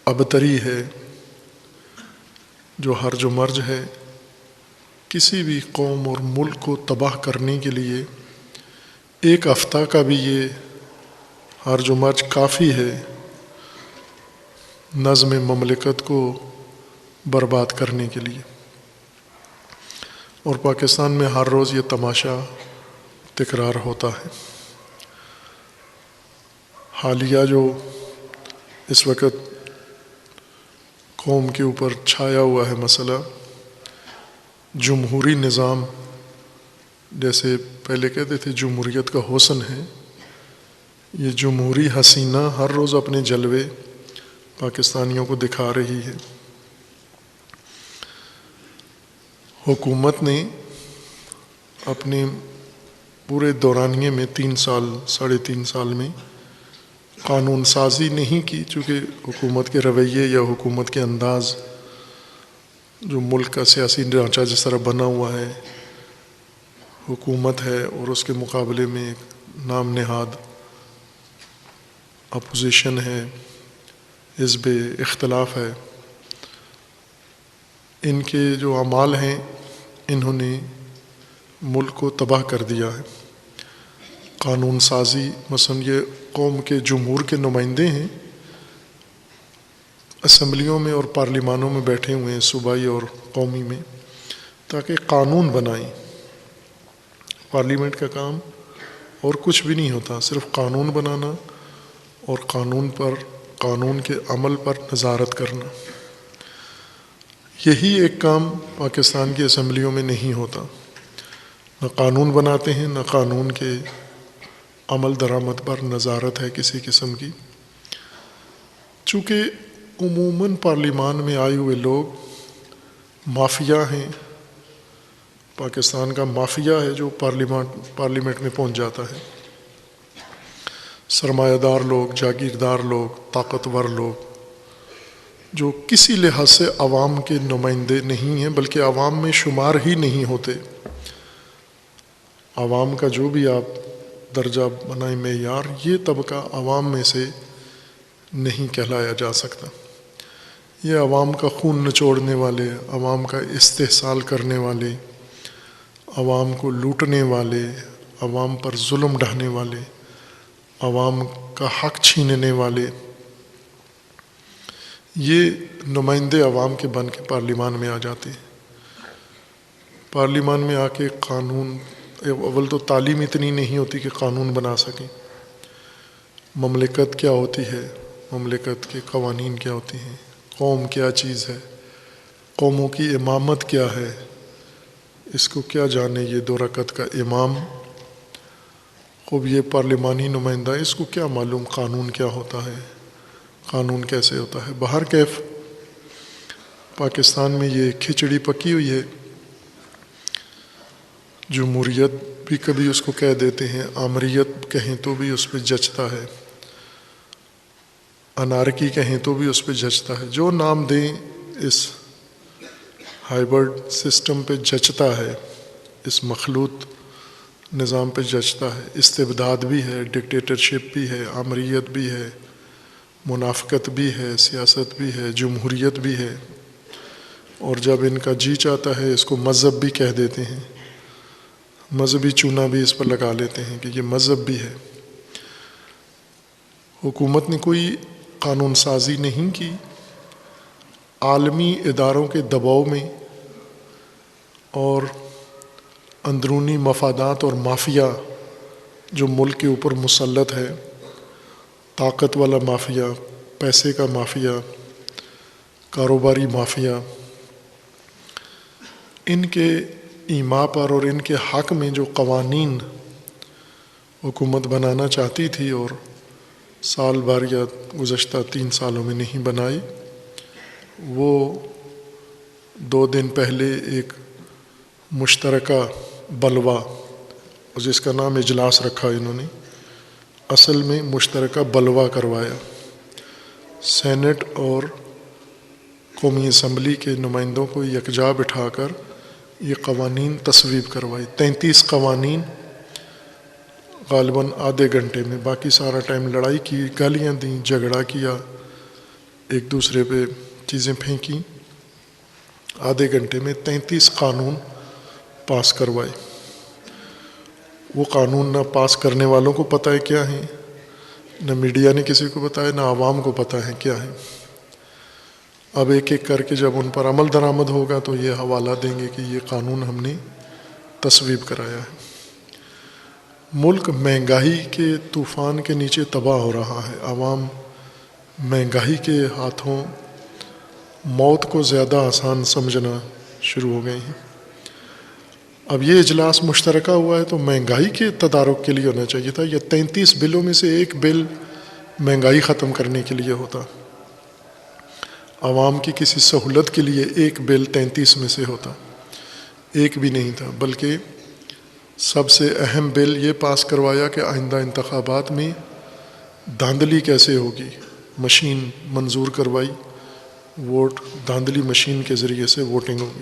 S1: ابتری ہے، جو ہرج و مرج ہے، کسی بھی قوم اور ملک کو تباہ کرنے کے لیے ایک ہفتہ کا بھی یہ ہرج و مرج کافی ہے نظم مملکت کو برباد کرنے کے لیے۔ اور پاکستان میں ہر روز یہ تماشا تکرار ہوتا ہے۔ حالیہ جو اس وقت قوم کے اوپر چھایا ہوا ہے مسئلہ، جمہوری نظام، جیسے پہلے کہتے تھے جمہوریت کا حسن ہے، یہ جمہوری حسینہ ہر روز اپنے جلوے پاکستانیوں کو دکھا رہی ہے۔ حکومت نے اپنے پورے دورانیے میں 3 سال، 3.5 سال میں قانون سازی نہیں کی، چونکہ حکومت کے رویے یا حکومت کے انداز جو ملک کا سیاسی ڈھانچہ جس طرح بنا ہوا ہے، حکومت ہے اور اس کے مقابلے میں ایک نام نہاد اپوزیشن ہے، حزب اختلاف ہے، ان کے جو اعمال ہیں انہوں نے ملک کو تباہ کر دیا ہے۔ قانون سازی، مثلا یہ قوم کے جمہور کے نمائندے ہیں، اسمبلیوں میں اور پارلیمانوں میں بیٹھے ہوئے ہیں، صوبائی اور قومی میں، تاکہ قانون بنائیں۔ پارلیمنٹ کا کام اور کچھ بھی نہیں ہوتا، صرف قانون بنانا اور قانون کے عمل پر نظارت کرنا۔ یہی ایک کام پاکستان کی اسمبلیوں میں نہیں ہوتا، نہ قانون بناتے ہیں، نہ قانون کے عمل درآمد پر نظارت ہے کسی قسم کی۔ چونکہ عموماً پارلیمان میں آئے ہوئے لوگ مافیا ہیں، پاکستان کا مافیا ہے جو پارلیمنٹ میں پہنچ جاتا ہے، سرمایہ دار لوگ، جاگیردار لوگ، طاقتور لوگ، جو کسی لحاظ سے عوام کے نمائندے نہیں ہیں، بلکہ عوام میں شمار ہی نہیں ہوتے۔ عوام کا جو بھی آپ درجہ بنائیں معیار، یہ طبقہ عوام میں سے نہیں کہلایا جا سکتا۔ یہ عوام کا خون نچوڑنے والے، عوام کا استحصال کرنے والے، عوام کو لوٹنے والے، عوام پر ظلم ڈھانے والے، عوام کا حق چھیننے والے، یہ نمائندے عوام کے بن کے پارلیمان میں آ جاتے ہیں۔ پارلیمان میں آ کے قانون، اول تو تعلیم اتنی نہیں ہوتی کہ قانون بنا سکیں، مملکت کیا ہوتی ہے، مملکت کے قوانین کیا ہوتے ہیں، قوم کیا چیز ہے، قوموں کی امامت کیا ہے، اس کو کیا جانے یہ دو رکعت کا امام۔ خوب یہ پارلیمانی نمائندہ، اس کو کیا معلوم قانون کیا ہوتا ہے، قانون کیسے ہوتا ہے۔ بہر کیف پاکستان میں یہ کھچڑی پکی ہوئی ہے، جمہوریت بھی کبھی اس کو کہہ دیتے ہیں، آمریت کہیں تو بھی اس پہ جچتا ہے، انارکی کہیں تو بھی اس پہ جچتا ہے، جو نام دیں اس ہائیبرڈ سسٹم پہ جچتا ہے، اس مخلوط نظام پہ جچتا ہے۔ استبداد بھی ہے، ڈکٹیٹرشپ بھی ہے، آمریت بھی ہے، منافقت بھی ہے، سیاست بھی ہے، جمہوریت بھی ہے، اور جب ان کا جی چاہتا ہے اس کو مذہب بھی کہہ دیتے ہیں، مذہبی چونا بھی اس پر لگا لیتے ہیں کہ یہ مذہب بھی ہے۔ حکومت نے کوئی قانون سازی نہیں کی، عالمی اداروں کے دباؤ میں اور اندرونی مفادات اور مافیا جو ملک کے اوپر مسلط ہے، طاقت والا مافیا، پیسے کا مافیا، کاروباری مافیا، ان کے ایما پر اور ان کے حق میں جو قوانین حکومت بنانا چاہتی تھی اور سال بھر یا گزشتہ 3 سالوں میں نہیں بنائی، وہ 2 دن پہلے ایک مشترکہ بلوا، جس کا نام اجلاس رکھا انہوں نے، اصل میں مشترکہ بلوا کروایا، سینٹ اور قومی اسمبلی کے نمائندوں کو یکجا بٹھا کر یہ قوانین تصویب کروائی۔ 33 قوانین غالباً آدھے گھنٹے میں، باقی سارا ٹائم لڑائی کی، گالیاں دیں، جھگڑا کیا، ایک دوسرے پہ چیزیں پھینکیں۔ آدھے گھنٹے میں 33 قانون پاس کروائے۔ وہ قانون نہ پاس کرنے والوں کو پتہ ہے کیا ہیں، نہ میڈیا نے کسی کو بتایا، نہ عوام کو پتہ ہے کیا ہے۔ اب ایک ایک کر کے جب ان پر عمل درآمد ہوگا تو یہ حوالہ دیں گے کہ یہ قانون ہم نے تصویب کرایا ہے۔ ملک مہنگائی کے طوفان کے نیچے تباہ ہو رہا ہے، عوام مہنگائی کے ہاتھوں موت کو زیادہ آسان سمجھنا شروع ہو گئے ہیں۔ اب یہ اجلاس مشترکہ ہوا ہے تو مہنگائی کے تدارک کے لیے ہونا چاہیے تھا، یا 33 بلوں میں سے ایک بل مہنگائی ختم کرنے کے لیے ہوتا، عوام کی کسی سہولت کے لیے ایک بل 33 میں سے ہوتا، ایک بھی نہیں تھا، بلکہ سب سے اہم بل یہ پاس کروایا کہ آئندہ انتخابات میں دھاندلی کیسے ہوگی، مشین منظور کروائی، ووٹ دھاندلی مشین کے ذریعے سے ووٹنگ ہوگی۔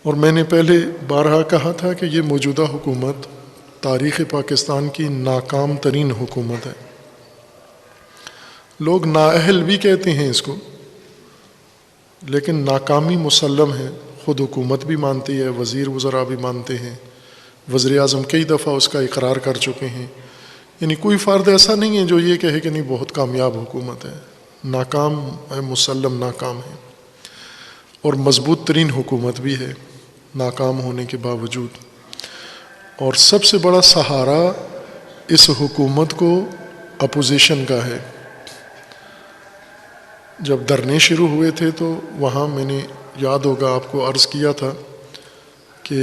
S1: اور میں نے پہلے بارہا کہا تھا کہ یہ موجودہ حکومت تاریخ پاکستان کی ناکام ترین حکومت ہے۔ لوگ نااہل بھی کہتے ہیں اس کو، لیکن ناکامی مسلم ہے، خود حکومت بھی مانتی ہے، وزیر وزراء بھی مانتے ہیں، وزیر اعظم کئی دفعہ اس کا اقرار کر چکے ہیں۔ یعنی کوئی فرد ایسا نہیں ہے جو یہ کہے کہ نہیں بہت کامیاب حکومت ہے، ناکام ہے، مسلم ناکام ہے، اور مضبوط ترین حکومت بھی ہے ناکام ہونے کے باوجود۔ اور سب سے بڑا سہارا اس حکومت کو اپوزیشن کا ہے۔ جب دھرنے شروع ہوئے تھے تو وہاں میں نے یاد ہوگا آپ کو عرض کیا تھا کہ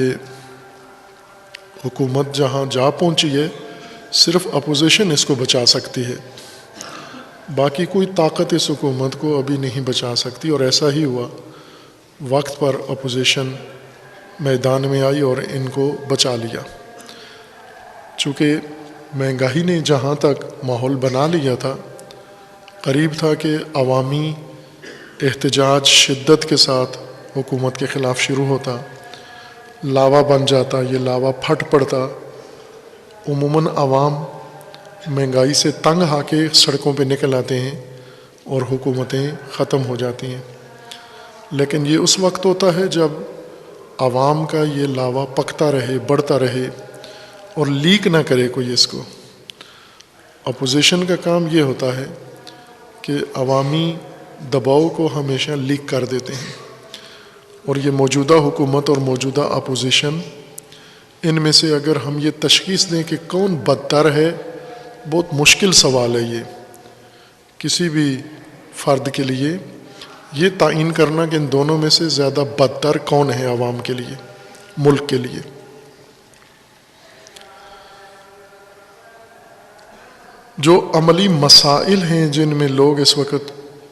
S1: حکومت جہاں جا پہنچی ہے صرف اپوزیشن اس کو بچا سکتی ہے، باقی کوئی طاقت اس حکومت کو ابھی نہیں بچا سکتی، اور ایسا ہی ہوا۔ وقت پر اپوزیشن میدان میں آئی اور ان کو بچا لیا۔ چونکہ مہنگائی نے جہاں تک ماحول بنا لیا تھا، قریب تھا کہ عوامی احتجاج شدت کے ساتھ حکومت کے خلاف شروع ہوتا، لاوا بن جاتا، یہ لاوا پھٹ پڑتا، عموماً عوام مہنگائی سے تنگ آ کے سڑکوں پہ نکل آتے ہیں اور حکومتیں ختم ہو جاتی ہیں۔ لیکن یہ اس وقت ہوتا ہے جب عوام کا یہ لاوا پکتا رہے، بڑھتا رہے اور لیک نہ کرے کوئی اس کو۔ اپوزیشن کا کام یہ ہوتا ہے کہ عوامی دباؤ کو ہمیشہ لیک کر دیتے ہیں، اور یہ موجودہ حکومت اور موجودہ اپوزیشن، ان میں سے اگر ہم یہ تشخیص دیں کہ کون بدتر ہے، بہت مشکل سوال ہے یہ کسی بھی فرد کے لیے یہ تعین کرنا کہ ان دونوں میں سے زیادہ بدتر کون ہے عوام کے لیے، ملک کے لیے۔ جو عملی مسائل ہیں جن میں لوگ اس وقت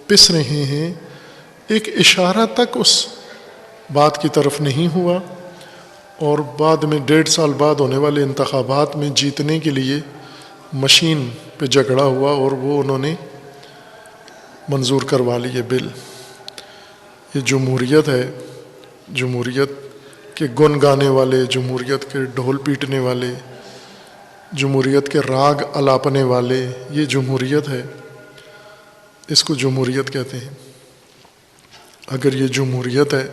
S1: پس رہے ہیں، ایک اشارہ تک اس بات کی طرف نہیں ہوا، اور بعد میں 1.5 سال بعد ہونے والے انتخابات میں جیتنے کے لیے مشین پہ جھگڑا ہوا اور وہ انہوں نے منظور کروا لی یہ بل۔ یہ جمہوریت ہے، جمہوریت کے گن گانے والے، جمہوریت کے ڈھول پیٹنے والے، جمہوریت کے راگ الاپنے والے، یہ جمہوریت ہے، اس کو جمہوریت کہتے ہیں۔ اگر یہ جمہوریت ہے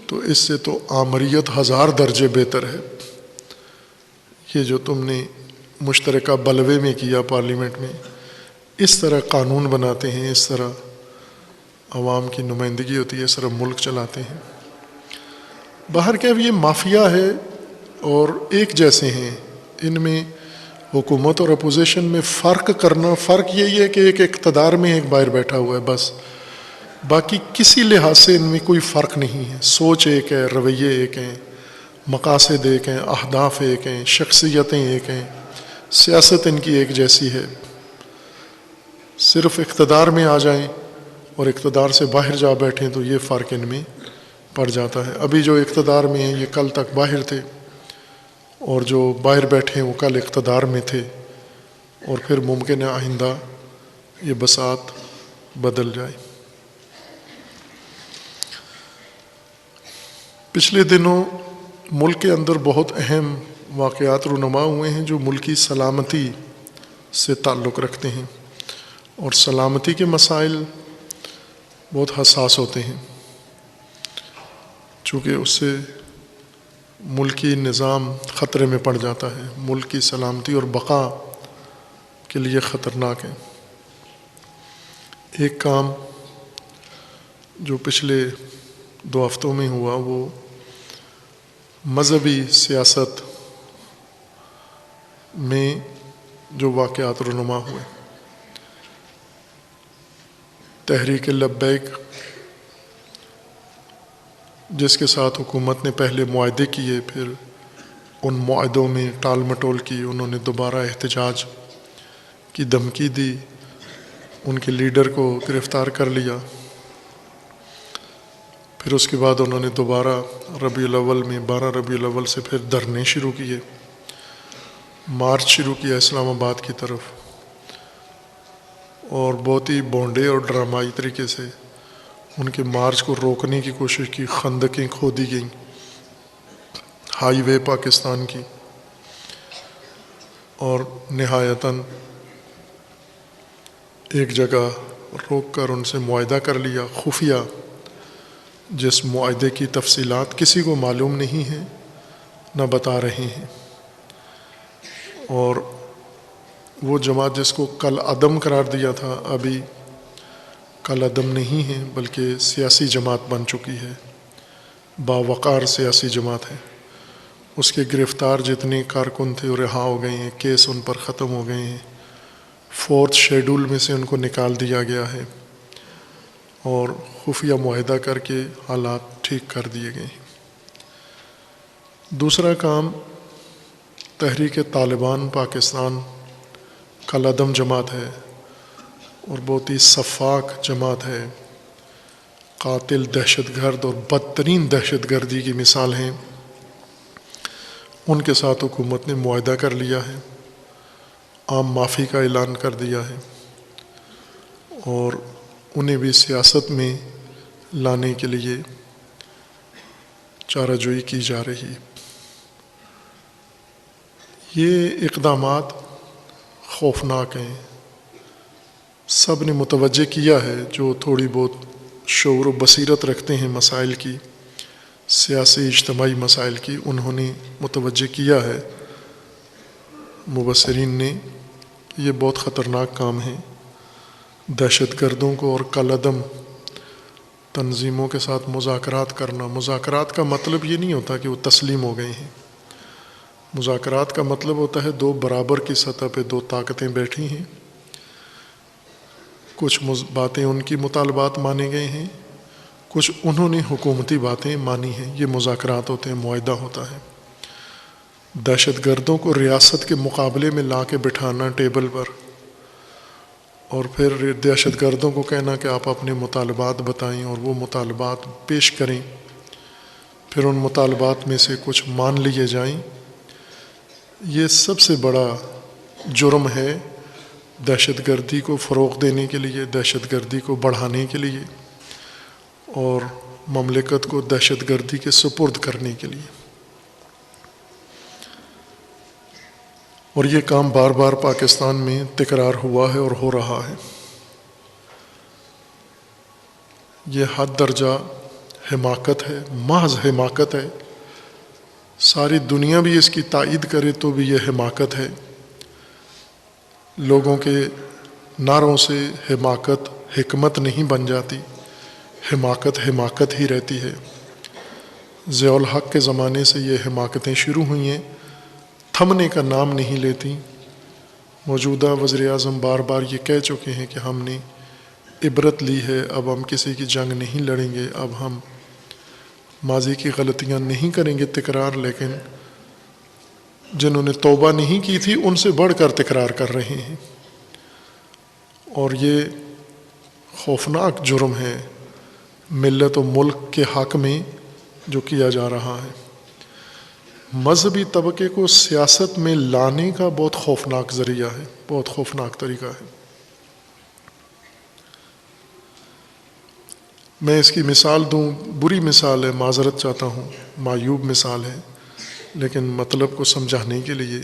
S1: تو اس سے تو آمریت 1000 درجے بہتر ہے۔ یہ جو تم نے مشترکہ بلوے میں کیا پارلیمنٹ میں، اس طرح قانون بناتے ہیں، اس طرح عوام کی نمائندگی ہوتی ہے، اس طرح ملک چلاتے ہیں۔ باہر کیا یہ مافیا ہے اور ایک جیسے ہیں، ان میں حکومت اور اپوزیشن میں فرق کرنا، فرق یہی ہے کہ ایک اقتدار میں ایک باہر بیٹھا ہوا ہے بس، باقی کسی لحاظ سے ان میں کوئی فرق نہیں ہے۔ سوچ ایک ہے، رویے ایک ہیں، مقاصد ایک ہیں، اہداف ایک ہیں، شخصیتیں ایک ہیں، سیاست ان کی ایک جیسی ہے۔ صرف اقتدار میں آ جائیں اور اقتدار سے باہر جا بیٹھیں تو یہ فرق ان میں پڑ جاتا ہے۔ ابھی جو اقتدار میں ہیں یہ کل تک باہر تھے، اور جو باہر بیٹھے ہیں وہ کل اقتدار میں تھے، اور پھر ممکن ہے آئندہ یہ بساط بدل جائے۔ پچھلے دنوں ملک کے اندر بہت اہم واقعات رونما ہوئے ہیں جو ملکی سلامتی سے تعلق رکھتے ہیں، اور سلامتی کے مسائل بہت حساس ہوتے ہیں، چونکہ اس سے ملکی نظام خطرے میں پڑ جاتا ہے، ملک کی سلامتی اور بقا کے لیے خطرناک ہے۔ ایک کام جو پچھلے 2 ہفتوں میں ہوا وہ مذہبی سیاست میں جو واقعات رونما ہوئے۔ تحریک لبیک جس کے ساتھ حکومت نے پہلے معاہدے کیے، پھر ان معاہدوں میں ٹال مٹول کی، انہوں نے دوبارہ احتجاج کی دھمکی دی، ان کے لیڈر کو گرفتار کر لیا، پھر اس کے بعد انہوں نے دوبارہ ربیع الاول میں 12 ربیع الاول سے پھر دھرنے شروع کیے، مارچ شروع کیا اسلام آباد کی طرف، اور بہت ہی بونڈے اور ڈرامائی طریقے سے ان کے مارچ کو روکنے کی کوشش کی، خندقیں کھودی گئیں ہائی وے پاکستان کی، اور نہایتاً ایک جگہ روک کر ان سے معاہدہ کر لیا خفیہ، جس معاہدے کی تفصیلات کسی کو معلوم نہیں ہیں نہ بتا رہے ہیں۔ اور وہ جماعت جس کو کل عدم قرار دیا تھا، ابھی کل عدم نہیں ہے بلکہ سیاسی جماعت بن چکی ہے، باوقار سیاسی جماعت ہے۔ اس کے گرفتار جتنے کارکن تھے وہ رہا ہو گئے ہیں، کیس ان پر ختم ہو گئے ہیں، 4 شیڈول میں سے ان کو نکال دیا گیا ہے، اور خفیہ معاہدہ کر کے حالات ٹھیک کر دیے گئے ہیں۔ دوسرا کام، تحریک طالبان پاکستان کالعدم جماعت ہے اور بہت ہی سفاک جماعت ہے، قاتل، دہشت گرد اور بدترین دہشت گردی کی مثال ہیں۔ ان کے ساتھ حکومت نے معاہدہ کر لیا ہے، عام معافی کا اعلان کر دیا ہے، اور انہیں بھی سیاست میں لانے کے لیے چارہ جوئی کی جا رہی ہے۔ یہ اقدامات خوفناک ہیں، سب نے متوجہ کیا ہے، جو تھوڑی بہت شعور و بصیرت رکھتے ہیں مسائل کی، سیاسی اجتماعی مسائل کی، انہوں نے متوجہ کیا ہے، مبصرین نے، یہ بہت خطرناک کام ہے۔ دہشت گردوں کو اور کالعدم تنظیموں کے ساتھ مذاکرات کرنا، مذاکرات کا مطلب یہ نہیں ہوتا کہ وہ تسلیم ہو گئے ہیں، مذاکرات کا مطلب ہوتا ہے 2 برابر کی سطح پہ 2 طاقتیں بیٹھی ہیں، کچھ باتیں ان کی مطالبات مانے گئے ہیں، کچھ انہوں نے حکومتی باتیں مانی ہیں، یہ مذاکرات ہوتے ہیں، معاہدہ ہوتا ہے۔ دہشت گردوں کو ریاست کے مقابلے میں لا کے بٹھانا ٹیبل پر، اور پھر دہشت گردوں کو کہنا کہ آپ اپنے مطالبات بتائیں اور وہ مطالبات پیش کریں، پھر ان مطالبات میں سے کچھ مان لیے جائیں، یہ سب سے بڑا جرم ہے دہشت گردی کو فروغ دینے کے لیے، دہشت گردی کو بڑھانے کے لیے، اور مملکت کو دہشت گردی کے سپرد کرنے کے لیے۔ اور یہ کام بار بار پاکستان میں تکرار ہوا ہے اور ہو رہا ہے۔ یہ حد درجہ حماقت ہے، محض حماقت ہے، ساری دنیا بھی اس کی تائید کرے تو بھی یہ حماقت ہے۔ لوگوں کے نعروں سے حماقت حکمت نہیں بن جاتی، حماقت حماقت ہی رہتی ہے۔ ضیاء الحق کے زمانے سے یہ حماقتیں شروع ہوئی ہیں، تھمنے کا نام نہیں لیتی۔ موجودہ وزیر اعظم بار بار یہ کہہ چکے ہیں کہ ہم نے عبرت لی ہے، اب ہم کسی کی جنگ نہیں لڑیں گے، اب ہم ماضی کی غلطیاں نہیں کریں گے تکرار، لیکن جنہوں نے توبہ نہیں کی تھی ان سے بڑھ کر تکرار کر رہے ہیں، اور یہ خوفناک جرم ہے ملت و ملک کے حق میں جو کیا جا رہا ہے۔ مذہبی طبقے کو سیاست میں لانے کا بہت خوفناک ذریعہ ہے، بہت خوفناک طریقہ ہے۔ میں اس کی مثال دوں، بری مثال ہے، معذرت چاہتا ہوں، معیوب مثال ہے، لیکن مطلب کو سمجھانے کے لیے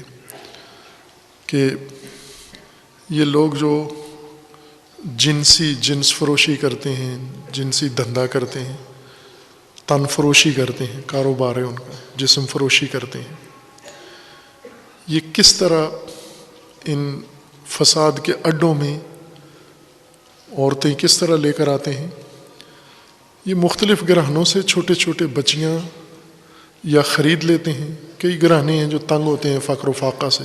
S1: کہ یہ لوگ جو جنس فروشی کرتے ہیں، جنسی دھندا کرتے ہیں، تن فروشی کرتے ہیں، کاروبار ہے ان کا، جسم فروشی کرتے ہیں، یہ کس طرح ان فساد کے اڈوں میں عورتیں کس طرح لے کر آتے ہیں؟ یہ مختلف گرہنوں سے چھوٹے چھوٹے بچیاں یا خرید لیتے ہیں، کئی گرہنے ہیں جو تنگ ہوتے ہیں فقر و فاقہ سے،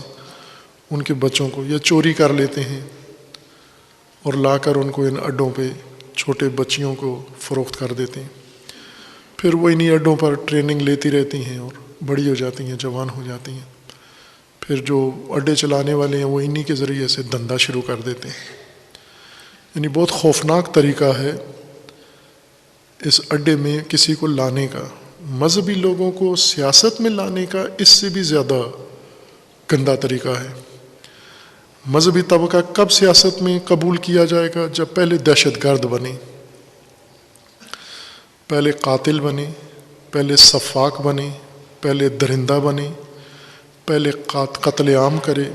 S1: ان کے بچوں کو یا چوری کر لیتے ہیں اور لا کر ان کو ان اڈوں پہ چھوٹے بچیوں کو فروخت کر دیتے ہیں، پھر وہ انہی اڈوں پر ٹریننگ لیتی رہتی ہیں اور بڑی ہو جاتی ہیں، جوان ہو جاتی ہیں، پھر جو اڈے چلانے والے ہیں وہ انہی کے ذریعے سے دھندا شروع کر دیتے ہیں۔ یعنی بہت خوفناک طریقہ ہے اس اڈے میں کسی کو لانے کا، مذہبی لوگوں کو سیاست میں لانے کا اس سے بھی زیادہ گندا طریقہ ہے۔ مذہبی طبقہ کب سیاست میں قبول کیا جائے گا؟ جب پہلے دہشت گرد بنے، پہلے قاتل بنے، پہلے سفاک بنے، پہلے درندہ بنے، پہلے قتل عام کرے،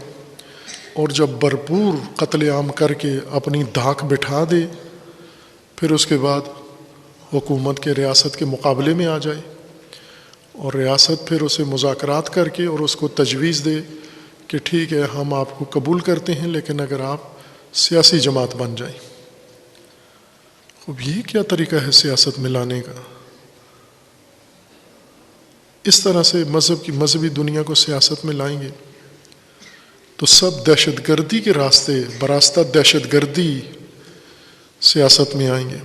S1: اور جب بھرپور قتل عام کر کے اپنی دھاک بٹھا دے، پھر اس کے بعد حکومت کے ریاست کے مقابلے میں آ جائے، اور ریاست پھر اسے مذاکرات کر کے اور اس کو تجویز دے کہ ٹھیک ہے ہم آپ کو قبول کرتے ہیں، لیکن اگر آپ سیاسی جماعت بن جائیں۔ اب یہ کیا طریقہ ہے سیاست میں لانے کا؟ اس طرح سے مذہبی دنیا کو سیاست میں لائیں گے تو سب دہشت گردی کے راستے براستہ دہشت گردی سیاست میں آئیں گے۔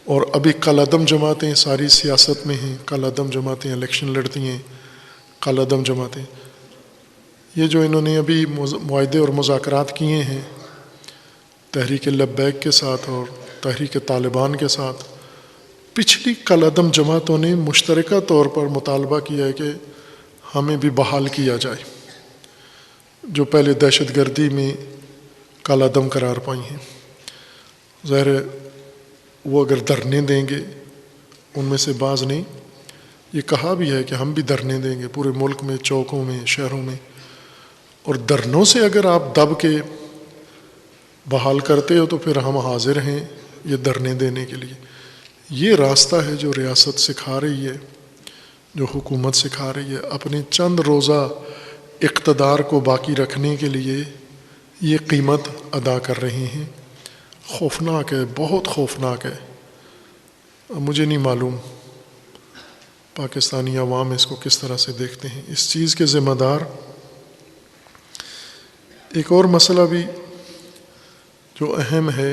S1: اور ابھی کالعدم جماعتیں ساری سیاست میں ہیں، کالعدم جماعتیں الیکشن لڑتی ہیں، کالعدم جماعتیں، یہ جو انہوں نے ابھی معاہدے اور مذاکرات کیے ہیں تحریک لبیک کے ساتھ اور تحریک طالبان کے ساتھ، پچھلی کالعدم جماعتوں نے مشترکہ طور پر مطالبہ کیا ہے کہ ہمیں بھی بحال کیا جائے، جو پہلے دہشت گردی میں کالعدم قرار پائی ہیں۔ ظاہر ہے وہ اگر دھرنے دیں گے، ان میں سے بعض نے یہ کہا بھی ہے کہ ہم بھی دھرنے دیں گے پورے ملک میں، چوکوں میں، شہروں میں، اور دھرنوں سے اگر آپ دب کے بحال کرتے ہو تو پھر ہم حاضر ہیں یہ دھرنے دینے کے لیے۔ یہ راستہ ہے جو ریاست سکھا رہی ہے، جو حکومت سکھا رہی ہے، اپنے چند روزہ اقتدار کو باقی رکھنے کے لیے یہ قیمت ادا کر رہے ہیں۔ خوفناک ہے، بہت خوفناک ہے۔ مجھے نہیں معلوم پاکستانی عوام اس کو کس طرح سے دیکھتے ہیں۔ اس چیز کے ذمہ دار ایک اور مسئلہ بھی جو اہم ہے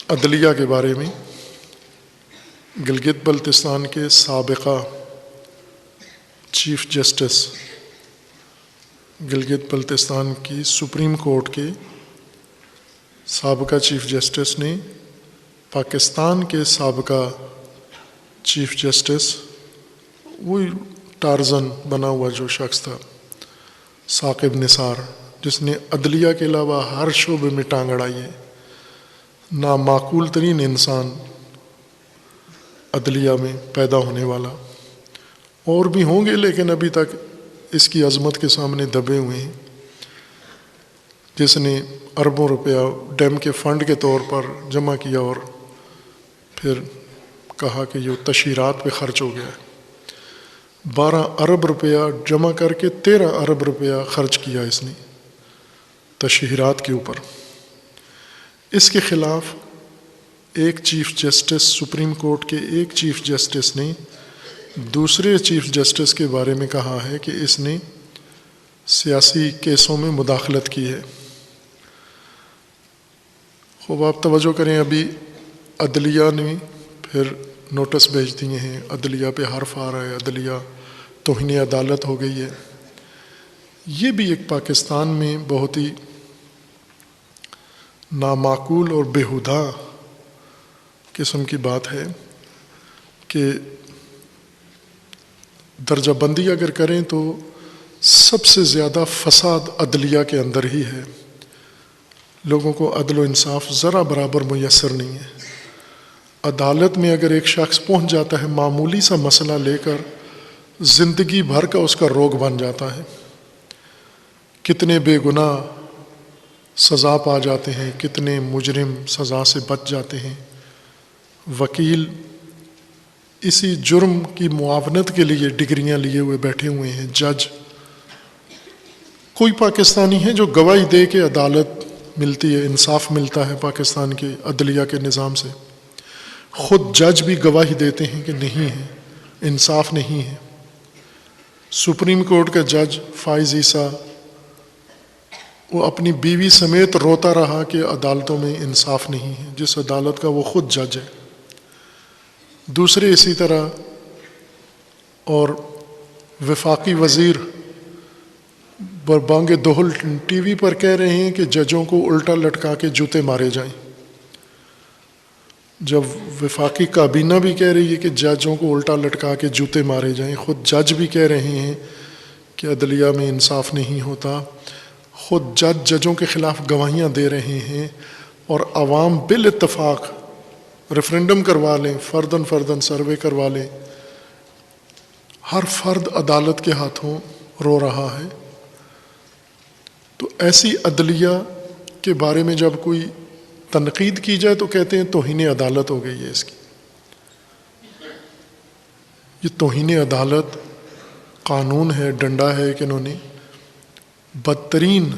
S1: عدلیہ کے بارے میں، گلگت بلتستان کے سابقہ چیف جسٹس، گلگت بلتستان کی سپریم کورٹ کے سابقہ چیف جسٹس نے پاکستان کے سابقہ چیف جسٹس، وہی ٹارزن بنا ہوا جو شخص تھا، ثاقب نثار، جس نے عدلیہ کے علاوہ ہر شعبے میں ٹانگ اڑائی ہے، نامعقول ترین انسان عدلیہ میں پیدا ہونے والا، اور بھی ہوں گے لیکن ابھی تک اس کی عظمت کے سامنے دبے ہوئے ہیں، جس نے اربوں روپیہ ڈیم کے فنڈ کے طور پر جمع کیا اور پھر کہا کہ یہ تشہیرات پہ خرچ ہو گیا ہے۔ 12 ارب روپیہ جمع کر کے 13 ارب روپیہ خرچ کیا اس نے تشہیرات کے اوپر۔ اس کے خلاف ایک چیف جسٹس، سپریم کورٹ کے ایک چیف جسٹس نے دوسرے چیف جسٹس کے بارے میں کہا ہے کہ اس نے سیاسی کیسوں میں مداخلت کی ہے۔ خوب آپ توجہ کریں، ابھی عدلیہ نے پھر نوٹس بھیج دیے ہیں، عدلیہ پہ حرف آ رہا ہے، عدلیہ توہین عدالت ہو گئی ہے۔ یہ بھی ایک پاکستان میں بہت ہی نامعقول اور بیہودہ قسم کی بات ہے کہ درجہ بندی اگر کریں تو سب سے زیادہ فساد عدلیہ کے اندر ہی ہے۔ لوگوں کو عدل و انصاف ذرا برابر میسر نہیں ہے۔ عدالت میں اگر ایک شخص پہنچ جاتا ہے معمولی سا مسئلہ لے کر، زندگی بھر کا اس کا روگ بن جاتا ہے۔ کتنے بے گناہ سزا پا جاتے ہیں، کتنے مجرم سزا سے بچ جاتے ہیں۔ وکیل اسی جرم کی معاونت کے لیے ڈگریاں لیے ہوئے بیٹھے ہوئے ہیں۔ جج، کوئی پاکستانی ہے جو گواہی دے کے عدالت ملتی ہے، انصاف ملتا ہے پاکستان کے عدلیہ کے نظام سے؟ خود جج بھی گواہی دیتے ہیں کہ نہیں ہے، انصاف نہیں ہے۔ سپریم کورٹ کا جج فائز عیسیٰ، وہ اپنی بیوی سمیت روتا رہا کہ عدالتوں میں انصاف نہیں ہے، جس عدالت کا وہ خود جج ہے۔ دوسرے اسی طرح، اور وفاقی وزیر بربانگ دہل ٹی وی پر کہہ رہے ہیں کہ ججوں کو الٹا لٹکا کے جوتے مارے جائیں، جب وفاقی کابینہ بھی کہہ رہی ہے کہ ججوں کو الٹا لٹکا کے جوتے مارے جائیں، خود جج بھی کہہ رہے ہیں کہ عدلیہ میں انصاف نہیں ہوتا، خود ججوں کے خلاف گواہیاں دے رہے ہیں، اور عوام بالاتفاق ریفرینڈم کروا لیں، فرداً سروے کروا لیں، ہر فرد عدالت کے ہاتھوں رو رہا ہے۔ تو ایسی عدلیہ کے بارے میں جب کوئی تنقید کی جائے تو کہتے ہیں توہین عدالت ہو گئی ہے اس کی۔ یہ توہین عدالت قانون ہے، ڈنڈا ہے کہ انہوں نے بدترین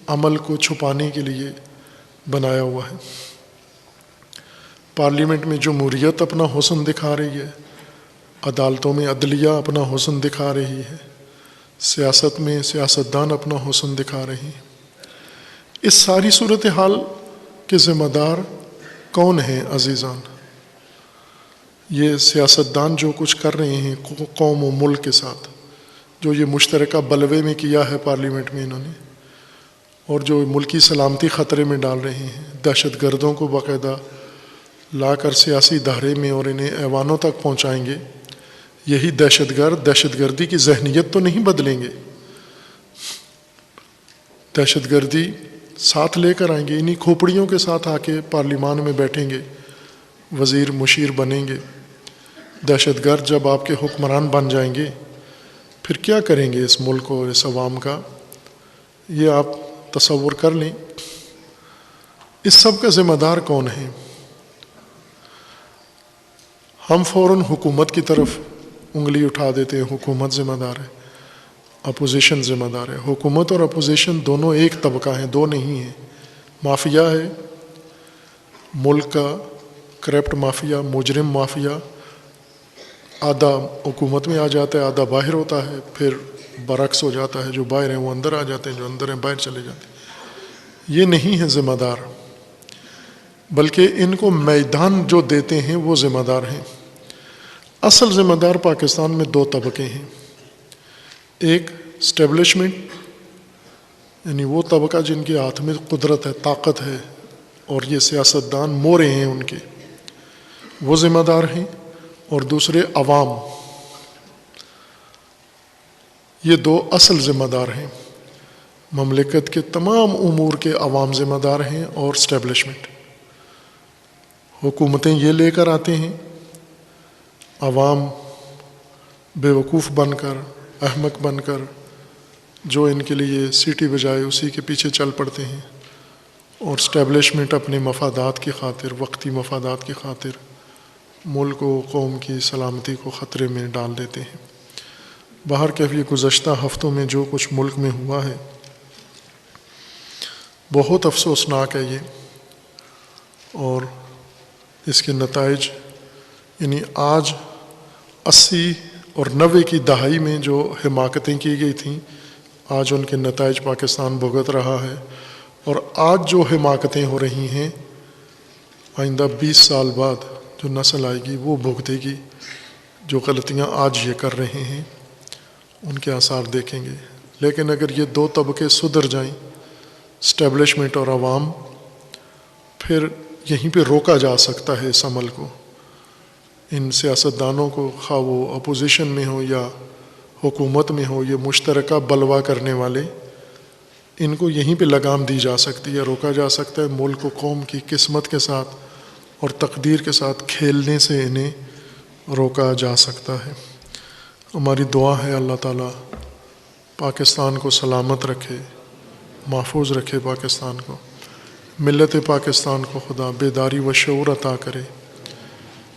S1: عمل کو چھپانے کے لیے بنایا ہوا ہے۔ پارلیمنٹ میں جمہوریت اپنا حسن دکھا رہی ہے، عدالتوں میں عدلیہ اپنا حسن دکھا رہی ہے، سیاست میں سیاستدان اپنا حسن دکھا رہے ہیں۔ اس ساری صورتحال کے ذمہ دار کون ہیں عزیزان؟ یہ سیاستدان جو کچھ کر رہے ہیں قوم و ملک کے ساتھ، جو یہ مشترکہ بلوے میں کیا ہے پارلیمنٹ میں انہوں نے، اور جو ملکی سلامتی خطرے میں ڈال رہے ہیں، دہشت گردوں کو باقاعدہ لا کر سیاسی دھارے میں اور انہیں ایوانوں تک پہنچائیں گے۔ یہی دہشت گردی کی ذہنیت تو نہیں بدلیں گے، دہشت گردی ساتھ لے کر آئیں گے، انہی کھوپڑیوں کے ساتھ آ کے پارلیمان میں بیٹھیں گے، وزیر مشیر بنیں گے۔ دہشت گرد جب آپ کے حکمران بن جائیں گے پھر کیا کریں گے اس ملک اور اس عوام کا؟ یہ آپ تصور کر لیں۔ اس سب کا ذمہ دار کون ہے؟ ہم فوراً حکومت کی طرف انگلی اٹھا دیتے ہیں، حکومت ذمہ دار ہے، اپوزیشن ذمہ دار ہے۔ حکومت اور اپوزیشن دونوں ایک طبقہ ہیں، دو نہیں ہیں۔ مافیا ہے ملک کا، کرپٹ مافیا، مجرم مافیا، آدھا حکومت میں آ جاتا ہے، آدھا باہر ہوتا ہے، پھر برعکس ہو جاتا ہے، جو باہر ہیں وہ اندر آ جاتے ہیں، جو اندر ہیں باہر چلے جاتے ہیں۔ یہ نہیں ہے ذمہ دار، بلکہ ان کو میدان جو دیتے ہیں وہ ذمہ دار ہیں۔ اصل ذمہ دار پاکستان میں دو طبقے ہیں، ایک اسٹیبلشمنٹ، یعنی وہ طبقہ جن کے ہاتھ میں قدرت ہے، طاقت ہے، اور یہ سیاستدان مورے ہیں ان کے، وہ ذمہ دار ہیں، اور دوسرے عوام۔ یہ دو اصل ذمہ دار ہیں۔ مملکت کے تمام امور کے عوام ذمہ دار ہیں اور اسٹیبلشمنٹ۔ حکومتیں یہ لے کر آتے ہیں، عوام بے وقوف بن کر، احمق بن کر، جو ان کے لیے سیٹی بجائے اسی کے پیچھے چل پڑتے ہیں، اور اسٹیبلشمنٹ اپنے مفادات کی خاطر، وقتی مفادات کی خاطر ملک و قوم کی سلامتی کو خطرے میں ڈال دیتے ہیں۔ بہرکیف یہ گزشتہ ہفتوں میں جو کچھ ملک میں ہوا ہے بہت افسوسناک ہے یہ، اور اس کے نتائج، یعنی آج 80 اور 90 کی دہائی میں جو حماقتیں کی گئی تھیں، آج ان کے نتائج پاکستان بھگت رہا ہے، اور آج جو حماقتیں ہو رہی ہیں آئندہ 20 سال بعد جو نسل آئے گی وہ بھگتے گی۔ جو غلطیاں آج یہ کر رہے ہیں ان کے آثار دیکھیں گے۔ لیکن اگر یہ دو طبقے سدھر جائیں، اسٹیبلشمنٹ اور عوام، پھر یہیں پہ روکا جا سکتا ہے اس عمل کو۔ ان سیاستدانوں کو، خواہ وہ اپوزیشن میں ہو یا حکومت میں ہو، یہ مشترکہ بلوا کرنے والے، ان کو یہیں پہ لگام دی جا سکتی ہے، روکا جا سکتا ہے۔ ملک و قوم کی قسمت کے ساتھ اور تقدیر کے ساتھ کھیلنے سے انہیں روکا جا سکتا ہے۔ ہماری دعا ہے اللہ تعالیٰ پاکستان کو سلامت رکھے، محفوظ رکھے پاکستان کو، ملت پاکستان کو خدا بیداری و شعور عطا کرے،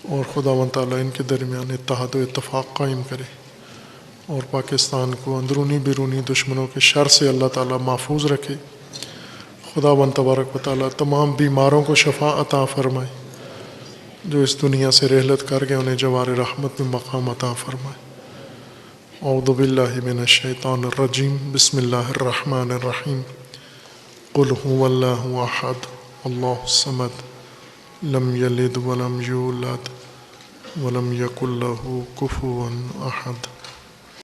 S1: اور خدا و تعالیٰ ان کے درمیان اتحاد و اتفاق قائم کرے، اور پاکستان کو اندرونی بیرونی دشمنوں کے شر سے اللہ تعالیٰ محفوظ رکھے۔ خدا و تبارک و تعالیٰ تمام بیماروں کو شفا عطا فرمائے، جو اس دنیا سے رحلت کر گئے انہیں جوار رحمت میں مقام عطا فرمائے۔ اعوذ باللہ من الشیطان الرجیم، بسم اللہ الرحمن الرحیم۔ قل هو اللہ احد اللہ الصمد لم یلد ولم یولد ولم یکن لہ کفوا احد۔